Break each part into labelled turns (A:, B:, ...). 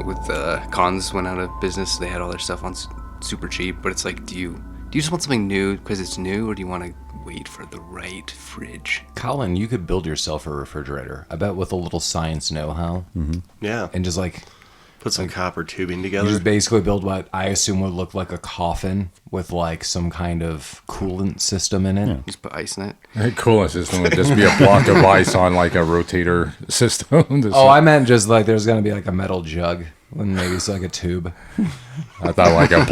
A: with cons went out of business, they had all their stuff on super cheap. But it's like, do you just want something new because it's new, or do you want to wait for the right fridge?
B: Colin, you could build yourself a refrigerator. I bet with a little science know-how.
C: Mm-hmm.
D: Yeah.
B: And just
D: put some copper tubing together.
B: You just basically build what I assume would look like a coffin with some kind of coolant system in it.
A: Yeah. Just put ice in it.
C: A coolant system would just be a block of ice on a rotator system.
B: I meant just there's going to be a metal jug. And maybe it's a tube.
C: I thought a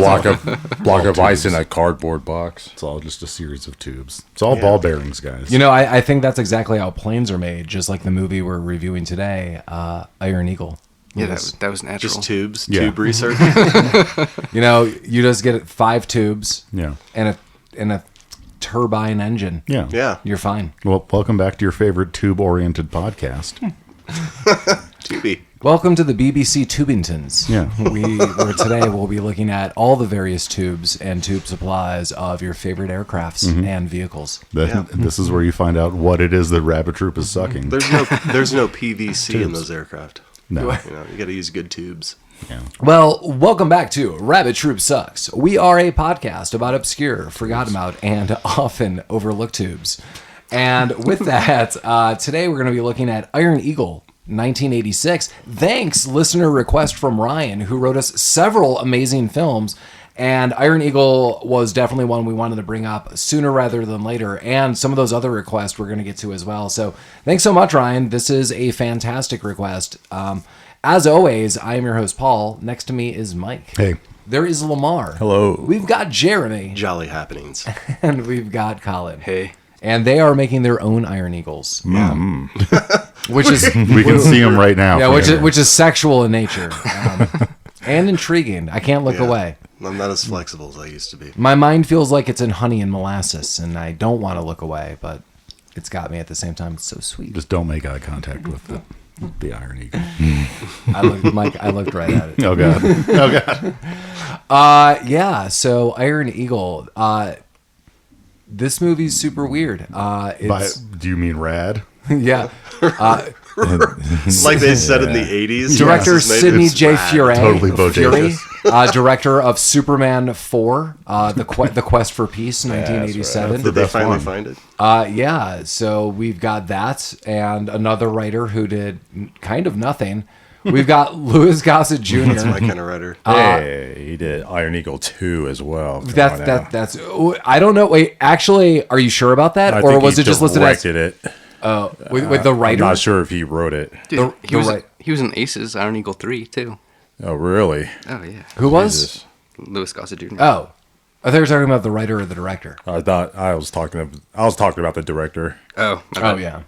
C: block of ice in a cardboard box.
E: It's all just a series of tubes. It's all ball bearings, guys.
B: I think that's exactly how planes are made, just like the movie we're reviewing today, Iron Eagle.
A: Yeah, that was natural.
D: Just tubes, tube research.
B: You just get 5 tubes and a turbine engine.
E: Yeah.
B: You're fine.
E: Well, welcome back to your favorite tube-oriented podcast.
D: Tubey.
B: Welcome to the BBC Tubingtons.
E: Yeah.
B: Where today we'll be looking at all the various tubes and tube supplies of your favorite aircrafts and vehicles.
E: This is where you find out what it is that Rabbit Troop is sucking.
D: There's no PVC in those aircraft.
E: No.
D: You got to use good tubes.
E: Yeah.
B: Well, welcome back to Rabbit Troop Sucks. We are a podcast about obscure, forgotten about, and often overlooked tubes. And with that, today we're going to be looking at Iron Eagle, 1986. Thanks, listener request from Ryan, who wrote us several amazing films. And Iron Eagle was definitely one we wanted to bring up sooner rather than later. And some of those other requests we're going to get to as well. So thanks so much, Ryan. This is a fantastic request. As always, I am your host, Paul. Next to me is Mike.
E: Hey.
B: There is Lamar.
C: Hello.
B: We've got Jeremy.
D: Jolly happenings.
B: And we've got Collin.
A: Hey.
B: And they are making their own Iron Eagles. Which is...
E: We can see them right now.
B: Yeah, which is sexual in nature. And intriguing. I can't look away.
D: I'm not as flexible as I used to be.
B: My mind feels like it's in honey and molasses, and I don't want to look away, but it's got me at the same time. It's so sweet.
E: Just don't make eye contact with the Iron Eagle.
B: I looked right at it.
E: Oh, God.
B: Yeah, so Iron Eagle. This movie's super weird.
E: Do you mean rad?
B: Yeah.
D: Like they said in the 80s.
B: Director Sidney J. Fury.
E: Totally bodacious.
B: Director of Superman 4, The Quest for Peace, 1987.
D: Did they finally find it?
B: Yeah, so we've got that, and another writer who did kind of nothing. We've got Louis Gossett Jr.
D: That's my kind of writer.
C: He did Iron Eagle 2 as well.
B: That's. I don't know. Wait, actually, are you sure about that, or was it just listed as?
C: It.
B: With the writer?
C: I'm not sure if he wrote it.
A: Dude, he was in Aces, Iron Eagle 3 too.
C: Oh, really?
A: Oh yeah.
B: Who was?
A: Louis Gossett Jr.
B: Oh, I thought you were talking about the writer or the director.
C: I thought I was talking about the director.
A: Oh.
B: Yeah.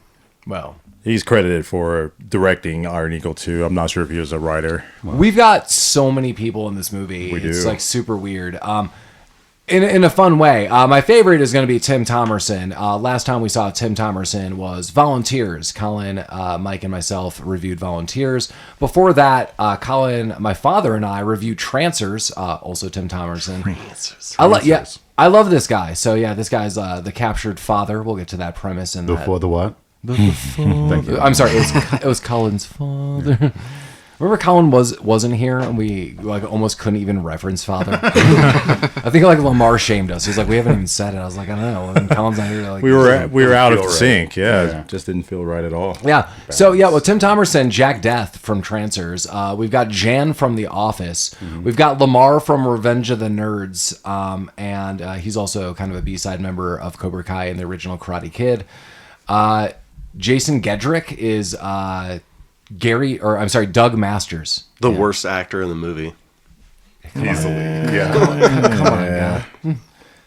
B: Well,
C: he's credited for directing Iron Eagle 2. I'm not sure if he was a writer.
B: We've got so many people in this movie. It's super weird. In a fun way. My favorite is going to be Tim Thomerson. Last time we saw Tim Thomerson was Volunteers. Colin, Mike, and myself reviewed Volunteers. Before that, Colin, my father, and I reviewed Trancers, also Tim Thomerson.
D: Trancers.
B: I love this guy. So yeah, this guy's the captured father. We'll get to that premise in that.
E: The what?
B: Thank you. I'm sorry, it was Colin's father. Remember Colin wasn't here and we almost couldn't even reference father? I think Lamar shamed us. He's like, we haven't even said it. I was like, I don't know. And Colin's not here.
C: We were out of sync. Yeah, it just didn't feel right at all.
B: Yeah. So well, Tim Thomerson, Jack Death from Trancers. We've got Jan from The Office. Mm-hmm. We've got Lamar from Revenge of the Nerds. And he's also kind of a B-side member of Cobra Kai and the original Karate Kid. Jason Gedrick is Doug Masters.
D: The worst actor in the movie.
E: Easily. Yeah.
B: Come on, God.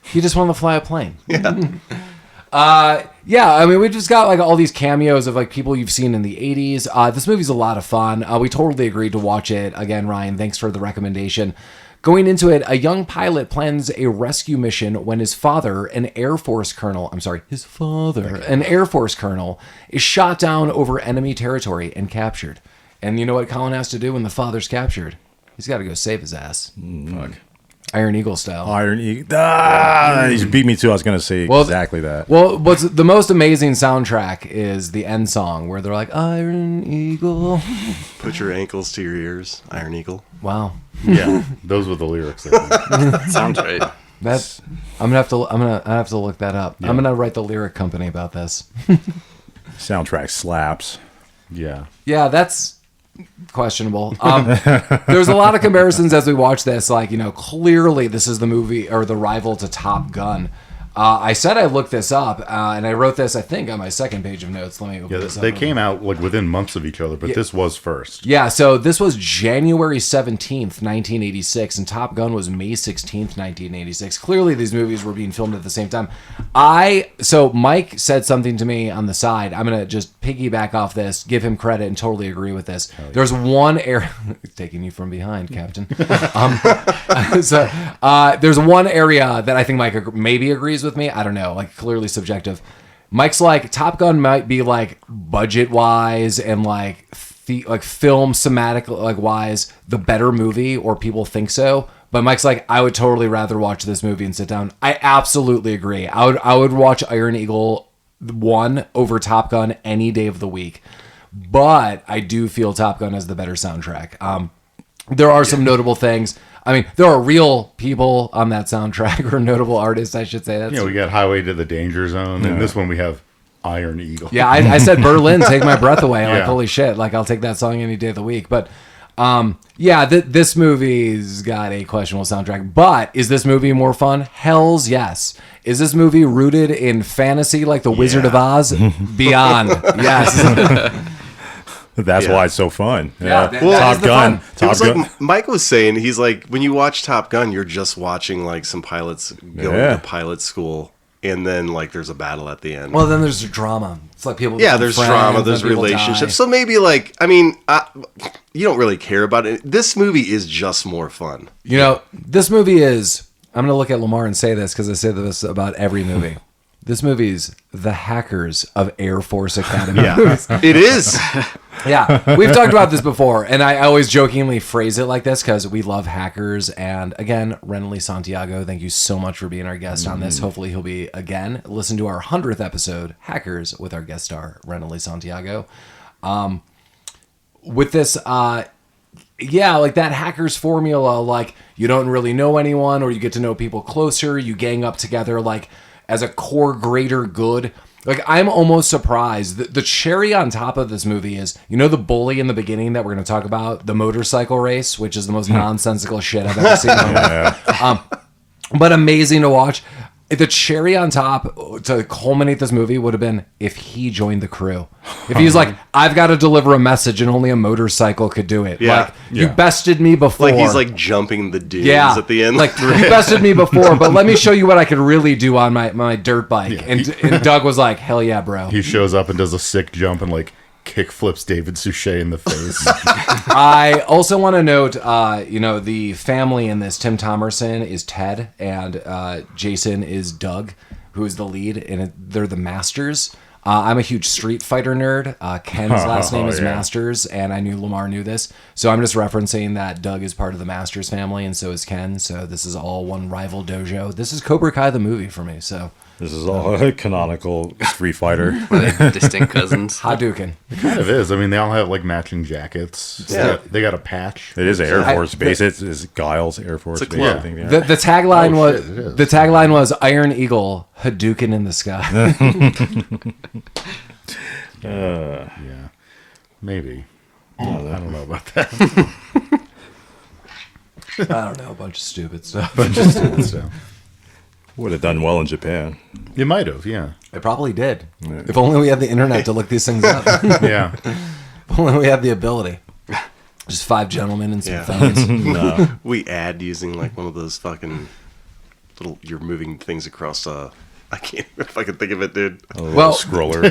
B: He just wanted to fly a plane.
D: Yeah.
B: I mean, we've just got all these cameos of people you've seen in the 80s. This movie's a lot of fun. We totally agreed to watch it. Again, Ryan, thanks for the recommendation. Going into it, a young pilot plans a rescue mission when his father, an Air Force colonel, is shot down over enemy territory and captured. And you know what Colin has to do when the father's captured? He's got to go save his ass.
C: Fuck.
B: Iron Eagle style.
C: Iron Eagle. Ah, you beat me too. I was going to say exactly that.
B: Well, what's the most amazing soundtrack is the end song where they're like, Iron Eagle.
D: Put your ankles to your ears, Iron Eagle.
B: Wow.
E: Yeah, those were the lyrics. I think.
A: Sounds right.
B: I'm gonna have to look that up. I'm gonna write the lyric company about this.
C: Soundtrack slaps.
E: Yeah.
B: Yeah, that's questionable. There's a lot of comparisons as we watch this. Like, clearly this is the movie or the rival to Top Gun. I said I looked this up, and I wrote this, I think, on my second page of notes. Let me open this up.
E: They came out like within months of each other, but this was first.
B: Yeah, so this was January 17th, 1986, and Top Gun was May 16th, 1986. Clearly, these movies were being filmed at the same time. So Mike said something to me on the side. I'm going to just piggyback off this, give him credit, and totally agree with this. There's one area... Taking you from behind, Captain. There's one area that I think Mike maybe agrees with me. I don't know, like clearly subjective. Mike's like, Top Gun might be like budget wise and like film somatic like wise the better movie, or people think so. But Mike's like, I would totally rather watch this movie and sit down. I absolutely agree. I would watch Iron Eagle 1 over Top Gun any day of the week. But I do feel Top Gun has the better soundtrack. There are some notable things. I mean, there are real people on that soundtrack, or notable artists, I should say. That's
E: We got Highway to the Danger Zone, and this one we have Iron Eagle.
B: Yeah, I said Berlin, Take My Breath Away. Like,
E: Yeah.
B: holy shit. Like, I'll take that song any day of the week. But, this movie's got a questionable soundtrack. But is this movie more fun? Hell's yes. Is this movie rooted in fantasy like The Wizard of Oz? Beyond. Yes.
C: That's why it's so fun.
B: Yeah, that is
C: Top
B: the
C: Gun.
B: fun.
D: It was like Mike was saying, he's like, when you watch Top Gun, you're just watching like some pilots going to pilot school, and then like there's a battle at the end.
B: Well, then there's drama. It's like people.
D: Yeah,
B: become
D: there's
B: friends,
D: drama, there's
B: then people
D: relationships.
B: die.
D: So maybe like, I mean, you don't really care about it. This movie is just more fun.
B: This movie is. I'm going to look at Lamar and say this because I say this about every movie. This movie's the Hackers of Air Force Academy.
D: Yeah, it is.
B: Yeah, we've talked about this before, and I always jokingly phrase it like this because we love hackers. And again, Renly Santiago, thank you so much for being our guest on this. Hopefully he'll be again. Listen to our 100th episode, Hackers, with our guest star, Renly Santiago. With this, like that hackers formula, like you don't really know anyone, or you get to know people closer, you gang up together, like as a core greater good. Like, I'm almost surprised. The cherry on top of this movie is, the bully in the beginning that we're going to talk about, the motorcycle race, which is the most nonsensical shit I've ever seen in my life. But amazing to watch. The cherry on top to culminate this movie would have been if he joined the crew. If he's like, I've got to deliver a message and only a motorcycle could do it.
D: Yeah.
B: Like, you bested me before.
D: Like he's like jumping the dunes at the end.
B: Like, you bested me before, but let me show you what I could really do on my dirt bike.
E: Yeah.
B: And Doug was like, hell yeah, bro.
E: He shows up and does a sick jump and like kick flips David Suchet in the face.
B: I also want to note, the family in this, Tim Thomerson is Ted, and Jason is Doug, who is the lead, and they're the Masters. I'm a huge Street Fighter nerd. Ken's last name is Masters, and I knew Lamar knew this. So I'm just referencing that Doug is part of the Masters family, and so is Ken. So this is all one rival dojo. This is Cobra Kai the movie for me, so...
C: This is all a canonical Street Fighter.
A: They're distinct cousins.
B: Hadouken.
E: It kind of is. I mean, they all have like matching jackets.
D: Yeah.
E: They got a patch.
C: It is Air Force Base. It's Giles Air Force
D: It's a
C: Base.
D: club.
C: I think, yeah.
B: The tagline
E: Oh,
B: was
E: shit, it is.
B: the tagline was Iron Eagle Hadouken in the sky.
E: Yeah. Maybe. I don't know about that.
B: I don't know, a bunch of stupid stuff.
E: But just so.
C: Would have done well in Japan.
E: You might have, yeah.
B: It probably did. If only we had the internet to look these things up.
E: Yeah.
B: If only we had the ability. Just 5 gentlemen and some
D: Yeah.
B: phones.
D: We add using like one of those fucking little, you're moving things across a I can't if I can think of it, dude.
B: Well,
C: Scroller.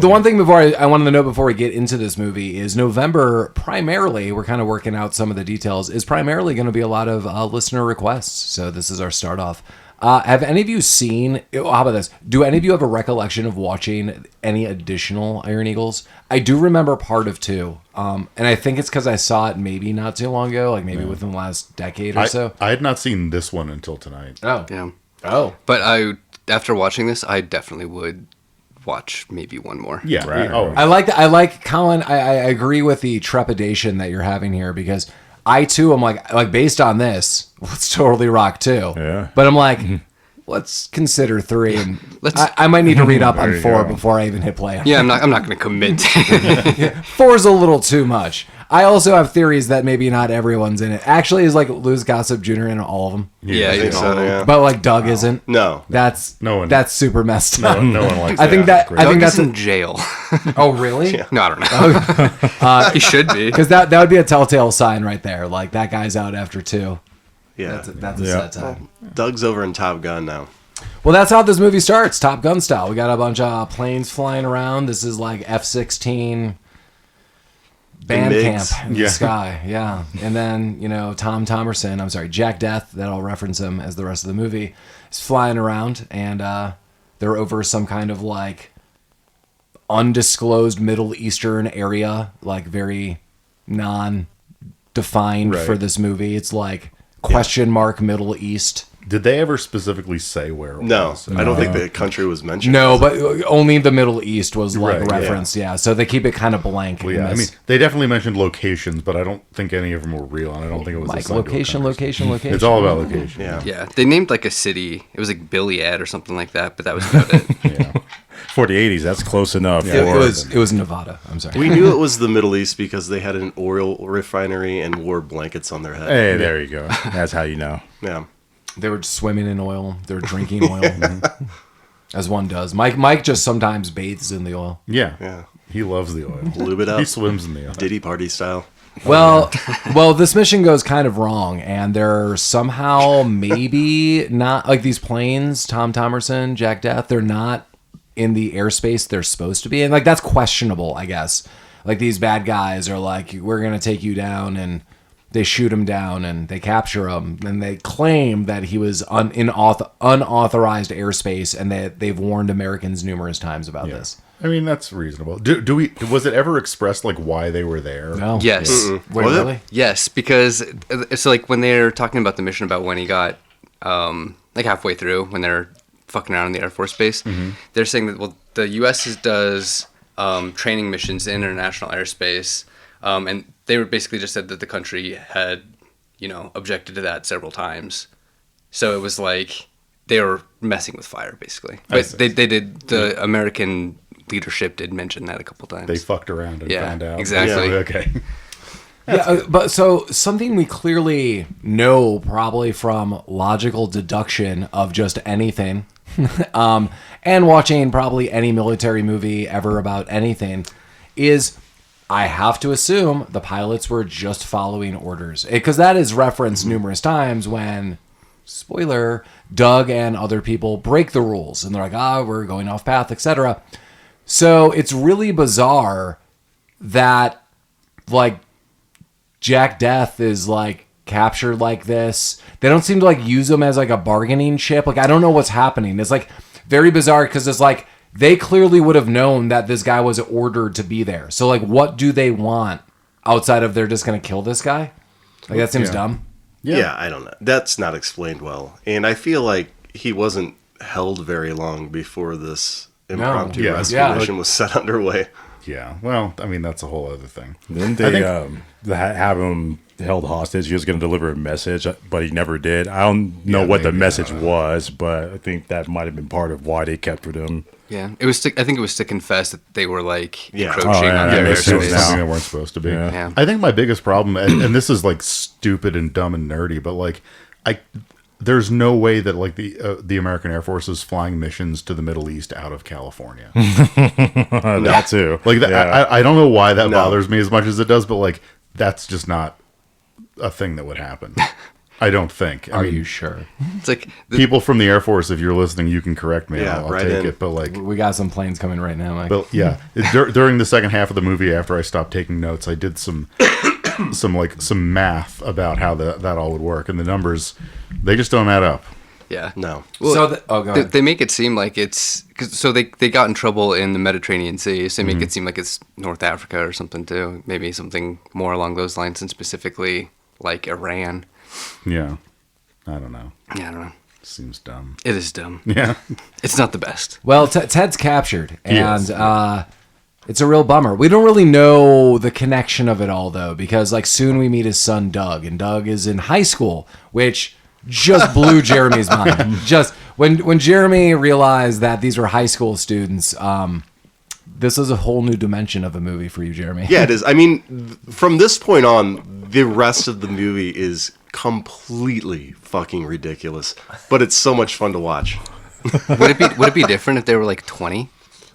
B: the one thing before I wanted to know before we get into this movie is November primarily, we're kind of working out some of the details, is primarily going to be a lot of listener requests. So this is our start off. Have any of you seen, how about this? Do any of you have a recollection of watching any additional Iron Eagles? I do remember part of 2. And I think it's because I saw it maybe not too long ago, like maybe within the last decade or so.
E: I had not seen this one until tonight.
B: Oh.
A: Yeah.
B: Oh.
A: But after watching this, I definitely would watch maybe one more.
E: Yeah.
C: Right.
E: Oh,
B: I like Colin. I agree with the trepidation that you're having here because I too am like based on this, let's totally rock 2.
C: Yeah.
B: But I'm like, let's consider 3, and
A: Let's-
B: I might need to read up on
C: you
B: 4
C: go.
B: before I even hit play.
A: Yeah, I'm not going to commit.
B: 4 is a little too much. I also have theories that maybe not everyone's in it. Actually, is like Gossett Jr. in all of them,
A: Yeah,
D: I
A: you
D: think
A: know.
D: so, yeah.
B: but like Doug isn't.
D: No.
B: That's
E: No one-
B: That's super messed up.
E: no one likes
B: I think
E: that.
B: that I
A: Doug
B: think
A: is
B: that's
A: in jail.
B: oh really?
A: No, I don't know. He should be.
B: Because that would be a telltale sign right there. Like that guy's out after 2.
D: Yeah.
B: That's a
C: Yeah.
B: set time.
D: Doug's over in Top Gun now.
B: Well, that's how this movie starts, Top Gun style. We got a bunch of planes flying around. This is like F-16 band
D: MiGs.
B: camp in the
E: Yeah.
B: sky. Yeah. And then, Thomerson, Jack Death, that I'll reference him as the rest of the movie, is flying around, and they're over some kind of like undisclosed Middle Eastern area, like very non-defined
E: Right.
B: for this movie. It's like question mark Middle East.
E: Did they ever specifically say where it
D: No,
E: was?
D: I don't think the country was mentioned.
B: No, but only the Middle East was like
E: Right, yeah.
B: referenced. Yeah. So they keep it kind of blank.
E: Well,
B: in
E: yeah, I mean,
B: this.
E: they definitely mentioned locations, but I don't think any of them were real, and I don't think it was
B: like
E: assigned to a
B: location.
E: country. It's all about location.
D: Yeah.
A: Yeah, they named like a city. It was like Billiad or something like that, but that was about it.
E: Yeah.
C: For the 80s, that's close enough.
B: It was Nevada. I'm sorry.
D: We knew it was the Middle East because they had an oil refinery and wore blankets on their head.
C: Hey, there you go. That's how you know.
D: Yeah.
B: They were swimming in oil. They were drinking oil, as one does. Mike just sometimes bathes in the oil.
E: Yeah.
D: Yeah.
E: He loves the oil.
D: Lube it up.
E: He swims in the oil.
D: Diddy party style.
B: Well, this mission goes kind of wrong, and they're somehow maybe not like these planes. Thomerson, Jack Death. They're not in the airspace they're supposed to be in. Like that's questionable, I guess. Like these bad guys are like, we're gonna take you down, and they shoot him down and they capture him, and they claim that he was in unauthorized airspace, and that they've warned Americans numerous times about this.
E: I mean, that's reasonable. Was it ever expressed like why they were there?
B: No.
A: Yes.
B: Wait,
D: Was it?
B: really?
A: Yes, because it's like when they're talking about the mission about when he got like halfway through when they're fucking around in the Air Force Base, they're saying that the U.S. does training missions in international airspace, and they were basically just said that the country had objected to that several times, so it was like they were messing with fire basically. But they did the American leadership did mention that a couple times.
E: They fucked around and
A: Yeah,
E: found out.
A: exactly.
E: Yeah, okay.
B: But so something we clearly know probably from logical deduction of just anything, and watching probably any military movie ever about anything, is I have to assume the pilots were just following orders, because that is referenced numerous times when, spoiler, Doug and other people break the rules and they're like, we're going off path, etc. So it's really bizarre that like Jack Death is like captured like this. They don't seem to like use him as like a bargaining chip. Like I don't know what's happening. It's like very bizarre because it's like they clearly would have known that this guy was ordered to be there. So like what do they want outside of they're just going to kill this guy? Like that seems dumb.
D: Yeah, I don't know. That's not explained well. And I feel like he wasn't held very long before this impromptu
E: Yeah.
D: rescue
B: Yeah.
D: mission was set underway.
E: Yeah. Well, I mean, that's a whole other thing.
C: Didn't
E: I
C: they
E: think-
C: have him held hostage? He was going to deliver a message, but he never did. I don't know what the
E: maybe,
C: message
E: I don't know.
C: was, but I think that might have been part of why they captured him.
A: Yeah, it was. I think it was to confess that they were like
D: Yeah.
A: encroaching
C: Oh, yeah,
A: on
C: that
A: their
C: makes
E: It was
C: sense
A: airspace.
E: something they weren't supposed to be.
C: Yeah.
A: Yeah.
E: I think my biggest problem, and this is like stupid and dumb and nerdy, but like there's no way that like the American Air Force is flying missions to the Middle East out of California.
C: That too.
E: Like that,
C: Yeah.
E: I don't know why that
D: No.
E: bothers me as much as it does, but like that's just not a thing that would happen. I don't think.
B: Are you sure?
A: It's like
E: People from the Air Force, if you're listening, you can correct me.
D: Yeah,
E: I'll
D: right
E: take
D: in.
E: it. But like,
B: We got some planes coming right now, Mike.
E: but yeah, during the second half of the movie, after I stopped taking notes, I did some math about how that all would work, and the numbers, they just don't add up.
A: yeah.
D: No.
A: Well,
B: go ahead.
A: they make it seem like it's so they got in trouble in the Mediterranean Sea, so they make it seem like it's North Africa or something too. Maybe something more along those lines, and specifically like Iran.
E: Yeah, I don't know.
A: Yeah, I don't know.
E: Seems dumb.
A: It is dumb.
E: Yeah.
A: It's not the best.
B: Well, Ted's captured, and
E: is.
B: it's a real bummer. We don't really know the connection of it all, though, because like soon we meet his son Doug, and Doug is in high school, which just blew Jeremy's mind. Just when Jeremy realized that these were high school students, this is a whole new dimension of a movie for you, Jeremy.
D: Yeah, it is. I mean, from this point on, the rest of the movie is completely fucking ridiculous, but it's so much fun to watch.
A: Would it be different if they were like 20?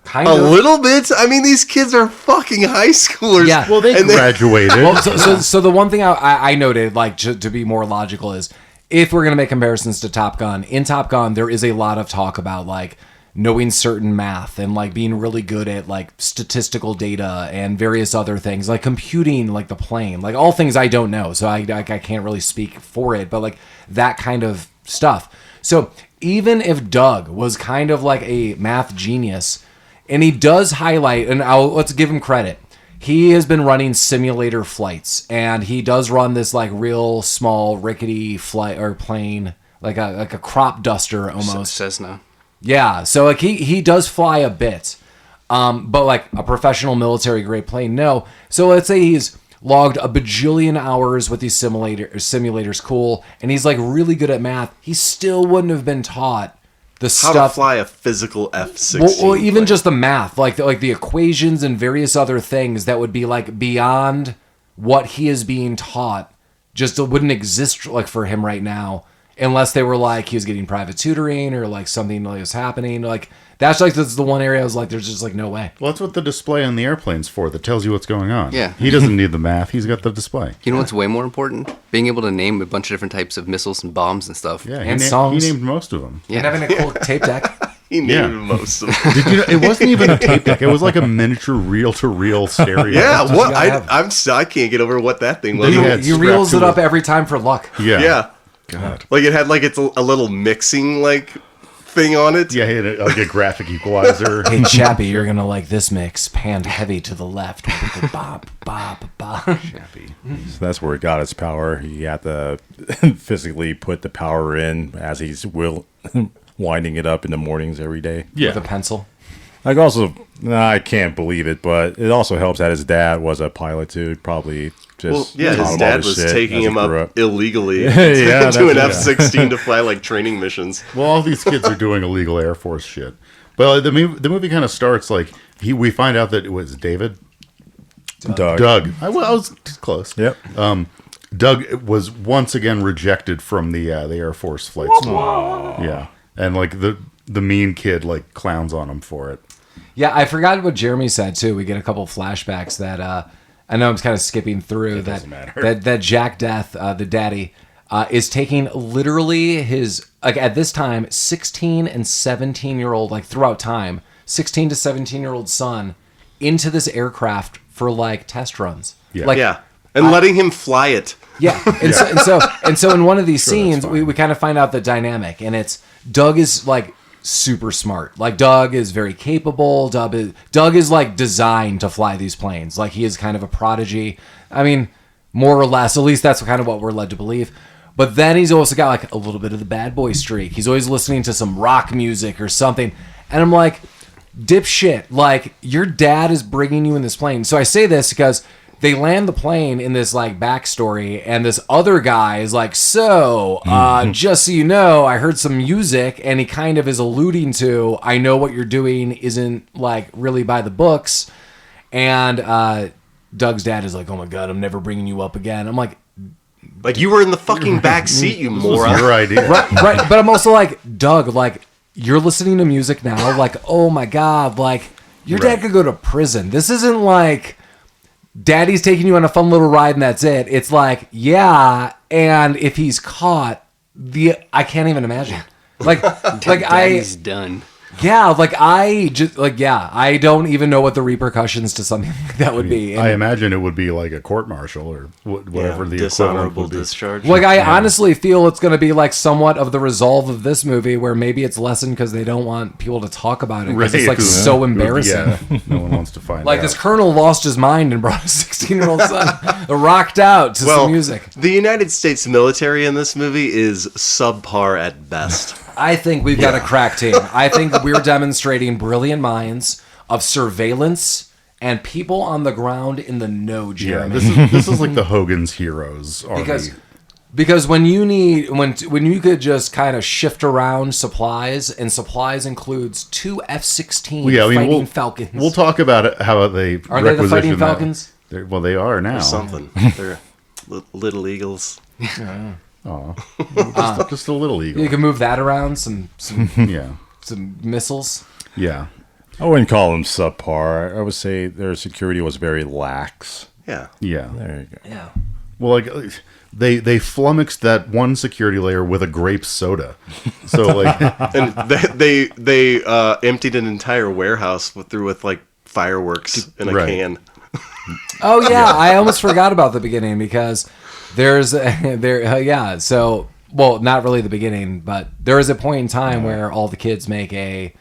B: Kind
D: A
B: of.
D: little bit. I mean, these kids are fucking high schoolers.
B: Yeah.
E: Well, they
D: And
E: graduated.
B: Well, so the one thing I noted, like to be more logical, is if we're gonna make comparisons to Top Gun, in Top Gun there is a lot of talk about like knowing certain math and like being really good at like statistical data and various other things, like computing like the plane, like all things I don't know, so I can't really speak for it, but like that kind of stuff. So even if Doug was kind of like a math genius, and he does highlight, and let's give him credit, he has been running simulator flights, and he does run this like real small rickety flight or plane, like a crop duster almost.
A: Cessna.
B: Yeah, so like he does fly a bit, but like a professional military grade plane, no. So let's say he's logged a bajillion hours with these simulators, cool, and he's like really good at math. He still wouldn't have been taught the
D: How
B: stuff.
D: to fly a physical F-16.
B: Well, even
D: plane.
B: just the math, like the equations and various other things that would be like beyond what he is being taught, just wouldn't exist like for him right now, unless they were like he was getting private tutoring or like something like was happening. Like that's the one area I was like, there's just like no way.
E: Well, that's what the display on the airplane's for, that tells you what's going on.
A: Yeah.
E: He doesn't need the math. He's got the display.
A: You know what's way more important? Being able to name a bunch of different types of missiles and bombs and stuff.
E: Yeah,
B: And
E: he
B: songs.
E: named most of them.
A: Yeah.
B: And having a cool tape deck.
D: he named
E: Yeah.
D: most of them.
E: Did you know, it wasn't even a tape deck. It was like a miniature reel-to-reel stereo.
D: Yeah,
B: what
D: what
B: you gotta have.
D: I can't get over what that thing was.
E: He had
B: He
E: strapped
B: reels
E: to
B: it up
E: it.
B: every time for luck.
E: Yeah.
D: Yeah,
E: God.
D: like it had like it's a little mixing like thing on it.
E: Yeah, he had like a graphic equalizer.
B: Hey Chappy, you're gonna like this mix. Panned heavy to the left. Bop, bop, bop.
E: Chappy.
C: So that's where it got its power. He had to physically put the power in as he's winding it up in the mornings every day.
B: With a pencil.
C: Like also, I can't believe it, but it also helps that his dad was a pilot too. Probably just
D: Well, yeah,
C: taught
D: his
C: him all
D: dad
C: this
D: was
C: shit
D: taking
C: as he
D: him
C: grew
D: up illegally
C: Yeah,
D: to an
C: that's-
D: F-16 to fly like training missions.
E: Well, all these kids are doing illegal Air Force shit. But the movie kind of starts like we find out that it was David.
C: Doug.
E: I was close.
C: Yep.
E: Doug was once again rejected from the Air Force flight school. Yeah, and like the mean kid like clowns on him for it.
B: Yeah, I forgot what Jeremy said too. We get a couple flashbacks that I know I'm kind of skipping through
E: doesn't matter.
B: that Jack Death, the daddy, is taking literally his like at this time 16 and 17-year-old like throughout time 16 to 17-year-old son into this aircraft for like test runs.
E: Yeah.
B: Like,
D: Yeah, and letting him fly it.
B: yeah, and so in one of these scenes, we kind of find out the dynamic, and it's Doug is like super smart. Like Doug is very capable. Doug is like designed to fly these planes. Like he is kind of a prodigy. I mean, more or less. At least that's kind of what we're led to believe. But then he's also got like a little bit of the bad boy streak. He's always listening to some rock music or something, and I'm like, dipshit. Like your dad is bringing you in this plane. So I say this because they land the plane in this like backstory, and this other guy is like, so just so you know, I heard some music, and he kind of is alluding to, I know what you're doing isn't like really by the books. And Doug's dad is like, oh my God, I'm never bringing you up again. I'm like,
D: Like you were in the fucking back seat, you
E: This was
D: moron.
E: your idea.
B: right. But I'm also like, Doug, like you're listening to music now. Like, oh my God, like your dad could go to prison. This isn't like Daddy's taking you on a fun little ride and that's it. It's like, yeah, and if he's caught, I can't even imagine.
A: Daddy's done.
B: Yeah, I don't even know what the repercussions to something like that would be. And
E: I imagine it would be like a court-martial or whatever the
D: dishonorable
E: equivalent would be.
D: discharge.
B: I honestly feel it's going to be like somewhat of the resolve of this movie, where maybe it's lessened because they don't want people to talk about it because it's like so embarrassing.
E: Yeah, no one wants to find
B: Like
E: out.
B: this colonel lost his mind and brought a 16-year-old son rocked out to some music.
D: The United States military in this movie is subpar at best.
B: I think we've got a crack team. I think we're demonstrating brilliant minds of surveillance and people on the ground in the know, Jeremy.
E: This is like the Hogan's Heroes army.
B: Because when you could just kind of shift around supplies, and supplies includes 2 F-16 fighting Falcons.
E: We'll talk about it, how they
B: Are they the fighting Falcons?
E: Well, they are now.
D: Or something. They're little eagles.
E: Just a little eagle.
B: You can move that around. Some
E: Yeah.
B: some missiles.
E: Yeah.
C: I wouldn't call them subpar. I would say their security was very lax.
D: Yeah.
E: Yeah.
C: There you go.
B: Yeah.
E: Well, like they flummoxed that one security layer with a grape soda. So like,
D: And they emptied an entire warehouse with like fireworks in a can.
B: Oh yeah, I almost forgot about the beginning because so well, not really the beginning, but there is a point in time where all the kids make a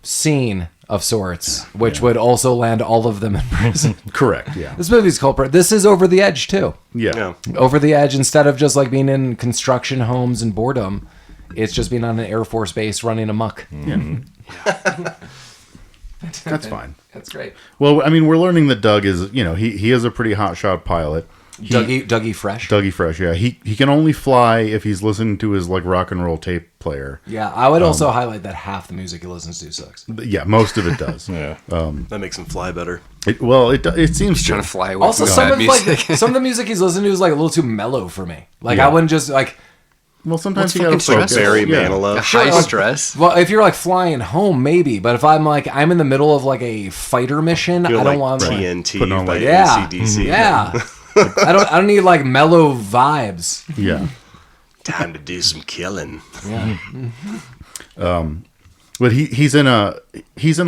B: scene of sorts, which would also land all of them in prison.
E: correct. Yeah.
B: This movie's called. This is Over the Edge too.
E: Yeah.
B: Over the Edge, instead of just like being in construction homes and boredom, it's just being on an Air Force base running amok.
E: That's fine.
B: That's great.
E: Well, I mean, we're learning that Doug is, he is a pretty hotshot pilot.
B: Dougie Fresh.
E: Dougie Fresh, yeah. He can only fly if he's listening to his like rock and roll tape player.
B: Yeah, I would also highlight that half the music he listens to sucks.
E: Yeah, most of it does.
C: Yeah.
D: That makes him fly better.
E: It seems
A: Trying to fly away
B: Also,
A: from
B: some
A: bad
B: of
A: music.
B: some of the music he's listening to is like a little too mellow for me. Like
E: Yeah.
B: I wouldn't just like.
E: Well, sometimes you
A: fucking
E: gotta focus.
A: stressful.
D: Barry
E: Yeah.
D: Manilow.
A: High
B: like-
A: stress.
B: Well, if you're like flying home, maybe. But if I'm in the middle of like a fighter mission, I
D: You're
B: don't
D: like
B: want like,
D: TNT
E: putting on,
D: by
E: like-
B: yeah,
D: AC/DC.
B: yeah. I don't need like mellow vibes.
E: Yeah.
D: Time to do some killing.
B: Yeah.
E: But he's in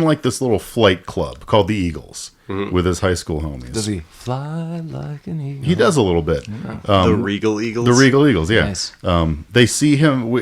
E: like this little flight club called the Eagles with his high school homies.
B: Does he fly like an eagle?
E: He does a little bit.
D: The Regal Eagles.
E: The Regal Eagles, yeah.
B: Nice.
E: They see him.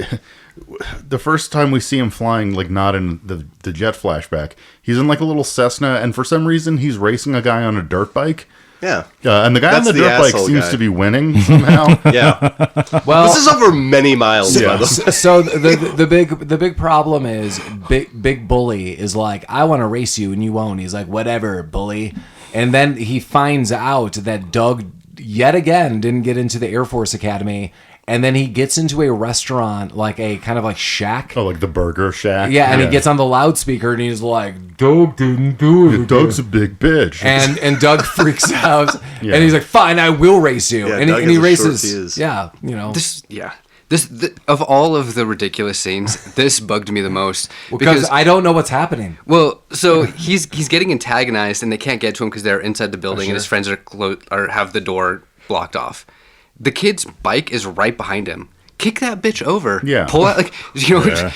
E: The first time we see him flying, like not in the jet flashback, he's in like a little Cessna, and for some reason he's racing a guy on a dirt bike.
D: Yeah.
E: And the guy
D: That's
E: on the
D: the
E: dirt bike
D: asshole
E: seems
D: guy.
E: to be winning somehow.
D: Yeah.
B: Well,
D: This is over many miles, by the way.
B: so the big problem is big bully is like, I want to race you and you won't. He's like, whatever, bully. And then he finds out that Doug yet again didn't get into the Air Force Academy, and then he gets into a restaurant, like a kind of like shack.
E: Oh, like the Burger Shack.
B: Yeah, and he gets on the loudspeaker and he's like, Doug didn't do it.
E: Doug's a big bitch.
B: And Doug freaks out,
E: Yeah.
B: and he's like, "Fine, I will race you."
D: Yeah,
B: and
D: Doug
B: he
D: has a
B: races.
D: short fuse.
B: Yeah,
A: This of all of the ridiculous scenes, this bugged me the most
B: because I don't know what's happening.
A: well, so he's getting antagonized and they can't get to him because they're inside the building and his friends are have the door blocked off. The kid's bike is right behind him. Kick that bitch over.
E: Yeah.
A: Pull out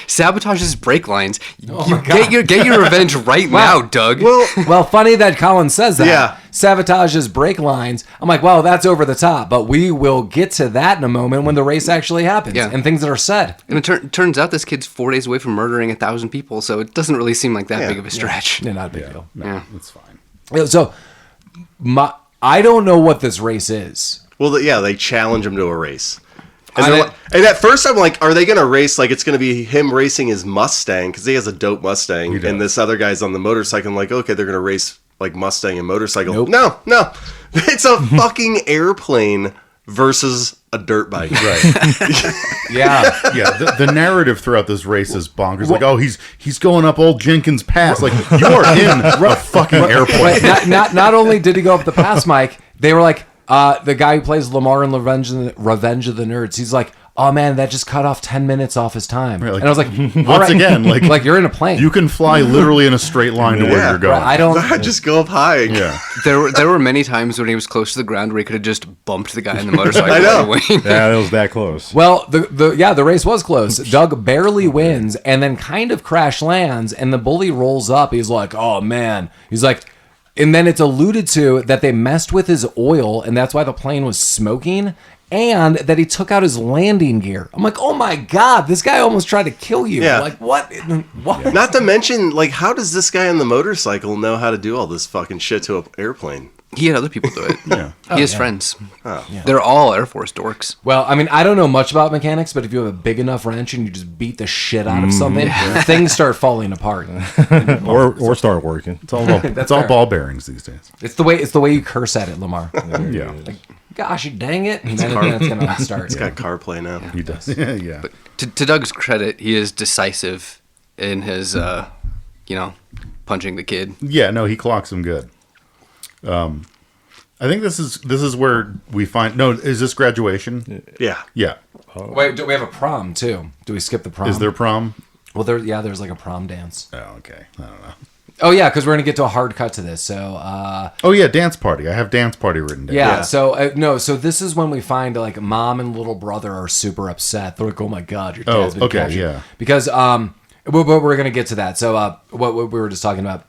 A: sabotage his brake lines.
B: Oh
A: You
B: my God.
A: get your revenge right now, Doug.
B: Well, funny that Collin says that.
D: Yeah.
B: Sabotages brake lines. I'm like, well, that's over the top, but we will get to that in a moment when the race actually happens
A: Yeah.
B: and things that are said.
A: And it turns out this kid's 4 days away from murdering 1,000 people, so it doesn't really seem like that
D: Yeah.
A: big of a stretch.
B: Yeah, not a big deal.
E: No,
A: Yeah.
E: it's fine.
B: So, I don't know what this race is.
D: Well, they challenge him to a race. And,
B: I-
D: they're like, and at first I'm like, are they going to race like it's going to be him racing his Mustang? Because he has a dope Mustang.
E: does.
D: And this other guy's on the motorcycle. I'm like, okay, they're going to race like Mustang and motorcycle.
B: Nope.
D: No. It's a fucking airplane versus a dirt bike.
E: Right.
B: Yeah.
E: Yeah, the narrative throughout this race is bonkers. Like, oh, he's going up Old Jenkins Pass. Like, you are in a fucking airplane.
B: Right, not only did he go up the pass, Mike, they were like, the guy who plays Lamar in Revenge of the Nerds, he's like, oh man, that just cut off 10 minutes off his time.
E: Right, like,
B: and I was like,
E: once again,
B: like you're in a plane.
E: You can fly literally in a straight line to where you're going.
B: I don't
D: just go up high.
E: Yeah.
A: There were many times when he was close to the ground where he could have just bumped the guy in the motorcycle.
D: I know.
A: Away.
C: Yeah, it was that close.
B: Well, the race was close. Doug barely wins and then kind of crash lands, and the bully rolls up. He's like, oh man. He's like, and then it's alluded to that they messed with his oil, and that's why the plane was smoking, and that he took out his landing gear. I'm like, oh my God, this guy almost tried to kill you.
D: Yeah.
B: Like, what? What?
D: Not to mention, like, how does this guy on the motorcycle know how to do all this fucking shit to an airplane?
A: He had other people do it.
E: Yeah.
A: He has friends. They're all Air Force dorks.
B: Well, I mean, I don't know much about mechanics, but if you have a big enough wrench and you just beat the shit out of something, things start falling apart.
C: Or start working.
E: It's all
B: fair.
E: ball bearings these days.
B: It's the way you curse at it, Lamar.
E: Yeah.
B: Gosh, dang it! And then it's gonna start.
D: It's got CarPlay now.
E: He does. Yeah.
A: But to Doug's credit, he is decisive in his, punching the kid.
E: Yeah, no, he clocks him good. I think this is where we find. No, is this graduation?
D: Yeah.
E: Yeah.
B: Wait, do we have a prom too? Do we skip the prom?
E: Is there prom?
B: Well, there's like a prom dance.
E: Oh, okay. I don't know.
B: Oh yeah, because we're gonna get to a hard cut to this. So
E: Oh yeah, dance party. I have dance party written down.
B: yeah. So so this is when we find like mom and little brother are super upset. They're like, oh my God, your dad's been
E: okay,
B: captured.
E: yeah.
B: Because we're gonna get to that. So what we were just talking about.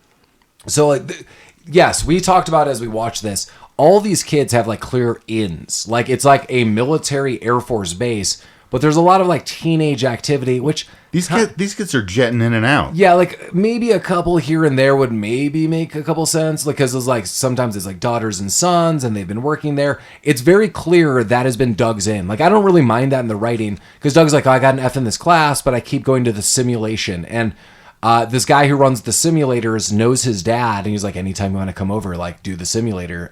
B: So like, yes, we talked about as we watched this. All these kids have like clear ins. Like it's like a military Air Force base, but there's a lot of like teenage activity, which
E: These kids are jetting in and out.
B: yeah, like maybe a couple here and there would maybe make a couple sense, because it's like sometimes it's like daughters and sons and they've been working there. It's very clear that has been Doug's in. Like I don't really mind that in the writing, because Doug's like, oh, I got an F in this class, but I keep going to the simulation. And this guy who runs the simulators knows his dad, and he's like, anytime you want to come over, like do the simulator.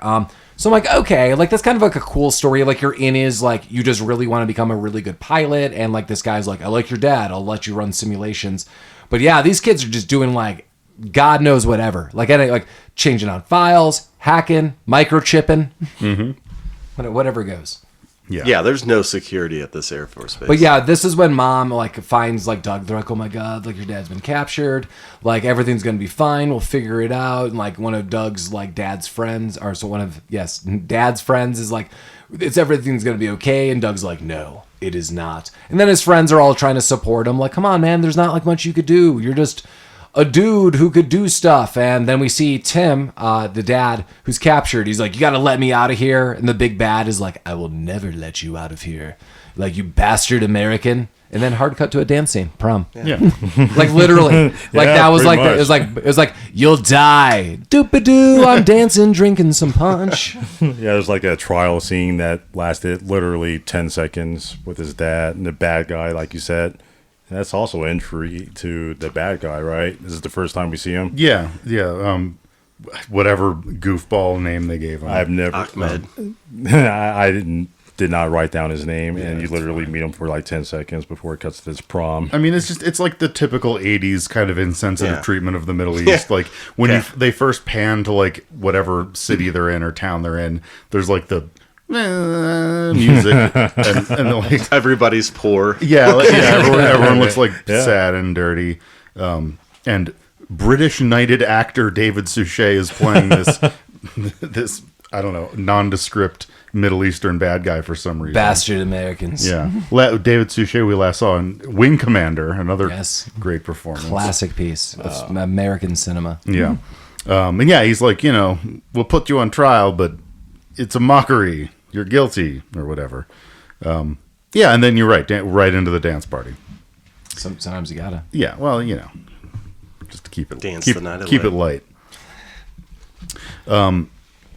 B: So I'm like, okay, like that's kind of like a cool story. Like your in is like you just really want to become a really good pilot, and like this guy's like, I like your dad, I'll let you run simulations. But yeah, these kids are just doing like God knows whatever, like changing on files, hacking, microchipping, whatever goes.
D: Yeah, there's no security at this Air Force base.
B: But yeah, this is when mom like finds like Doug. They're like, oh my God, like your dad's been captured. Like everything's gonna be fine. We'll figure it out. And like one of Doug's like dad's friends, dad's friends is like, everything's gonna be okay. And Doug's like, no, it is not. And then his friends are all trying to support him. Like, come on, man, there's not like much you could do. You're just a dude who could do stuff. And then we see Tim, the dad who's captured. He's like, you got to let me out of here. And the big bad is like, I will never let you out of here. Like, you bastard American. And then hard cut to a dance scene, prom.
E: Yeah.
B: Like literally, like
C: Yeah,
B: that was like,
C: pretty
B: it was like, you'll die. Doop-a-doo, I'm dancing, drinking some punch.
C: Yeah, there's like a trial scene that lasted literally 10 seconds with his dad and the bad guy, like you said. And that's also entry to the bad guy, right? This is the first time we see him.
E: Yeah. Whatever goofball name they gave him.
C: I've never.
D: Ahmed.
C: I did not write down his name, and you literally meet him for like 10 seconds before it cuts to this prom.
E: I mean, it's like the typical 80s kind of insensitive treatment of the Middle East.
D: Yeah.
E: Like when they first pan to like whatever city they're in or town they're in, there's like the music and like
D: Everybody's poor.
E: everyone looks like sad and dirty. And British knighted actor David Suchet is playing this I don't know, nondescript Middle Eastern bad guy for some reason.
B: Bastard Americans.
E: Yeah. David Suchet we last saw in Wing Commander, another great performance.
B: Classic piece of American cinema.
E: Yeah. And yeah, he's like, we'll put you on trial, but it's a mockery. You're guilty or whatever. Yeah, and then you're right, right into the dance party.
B: Sometimes you gotta.
E: Yeah, well, just to keep it
D: Dance the night away.
E: keep it light.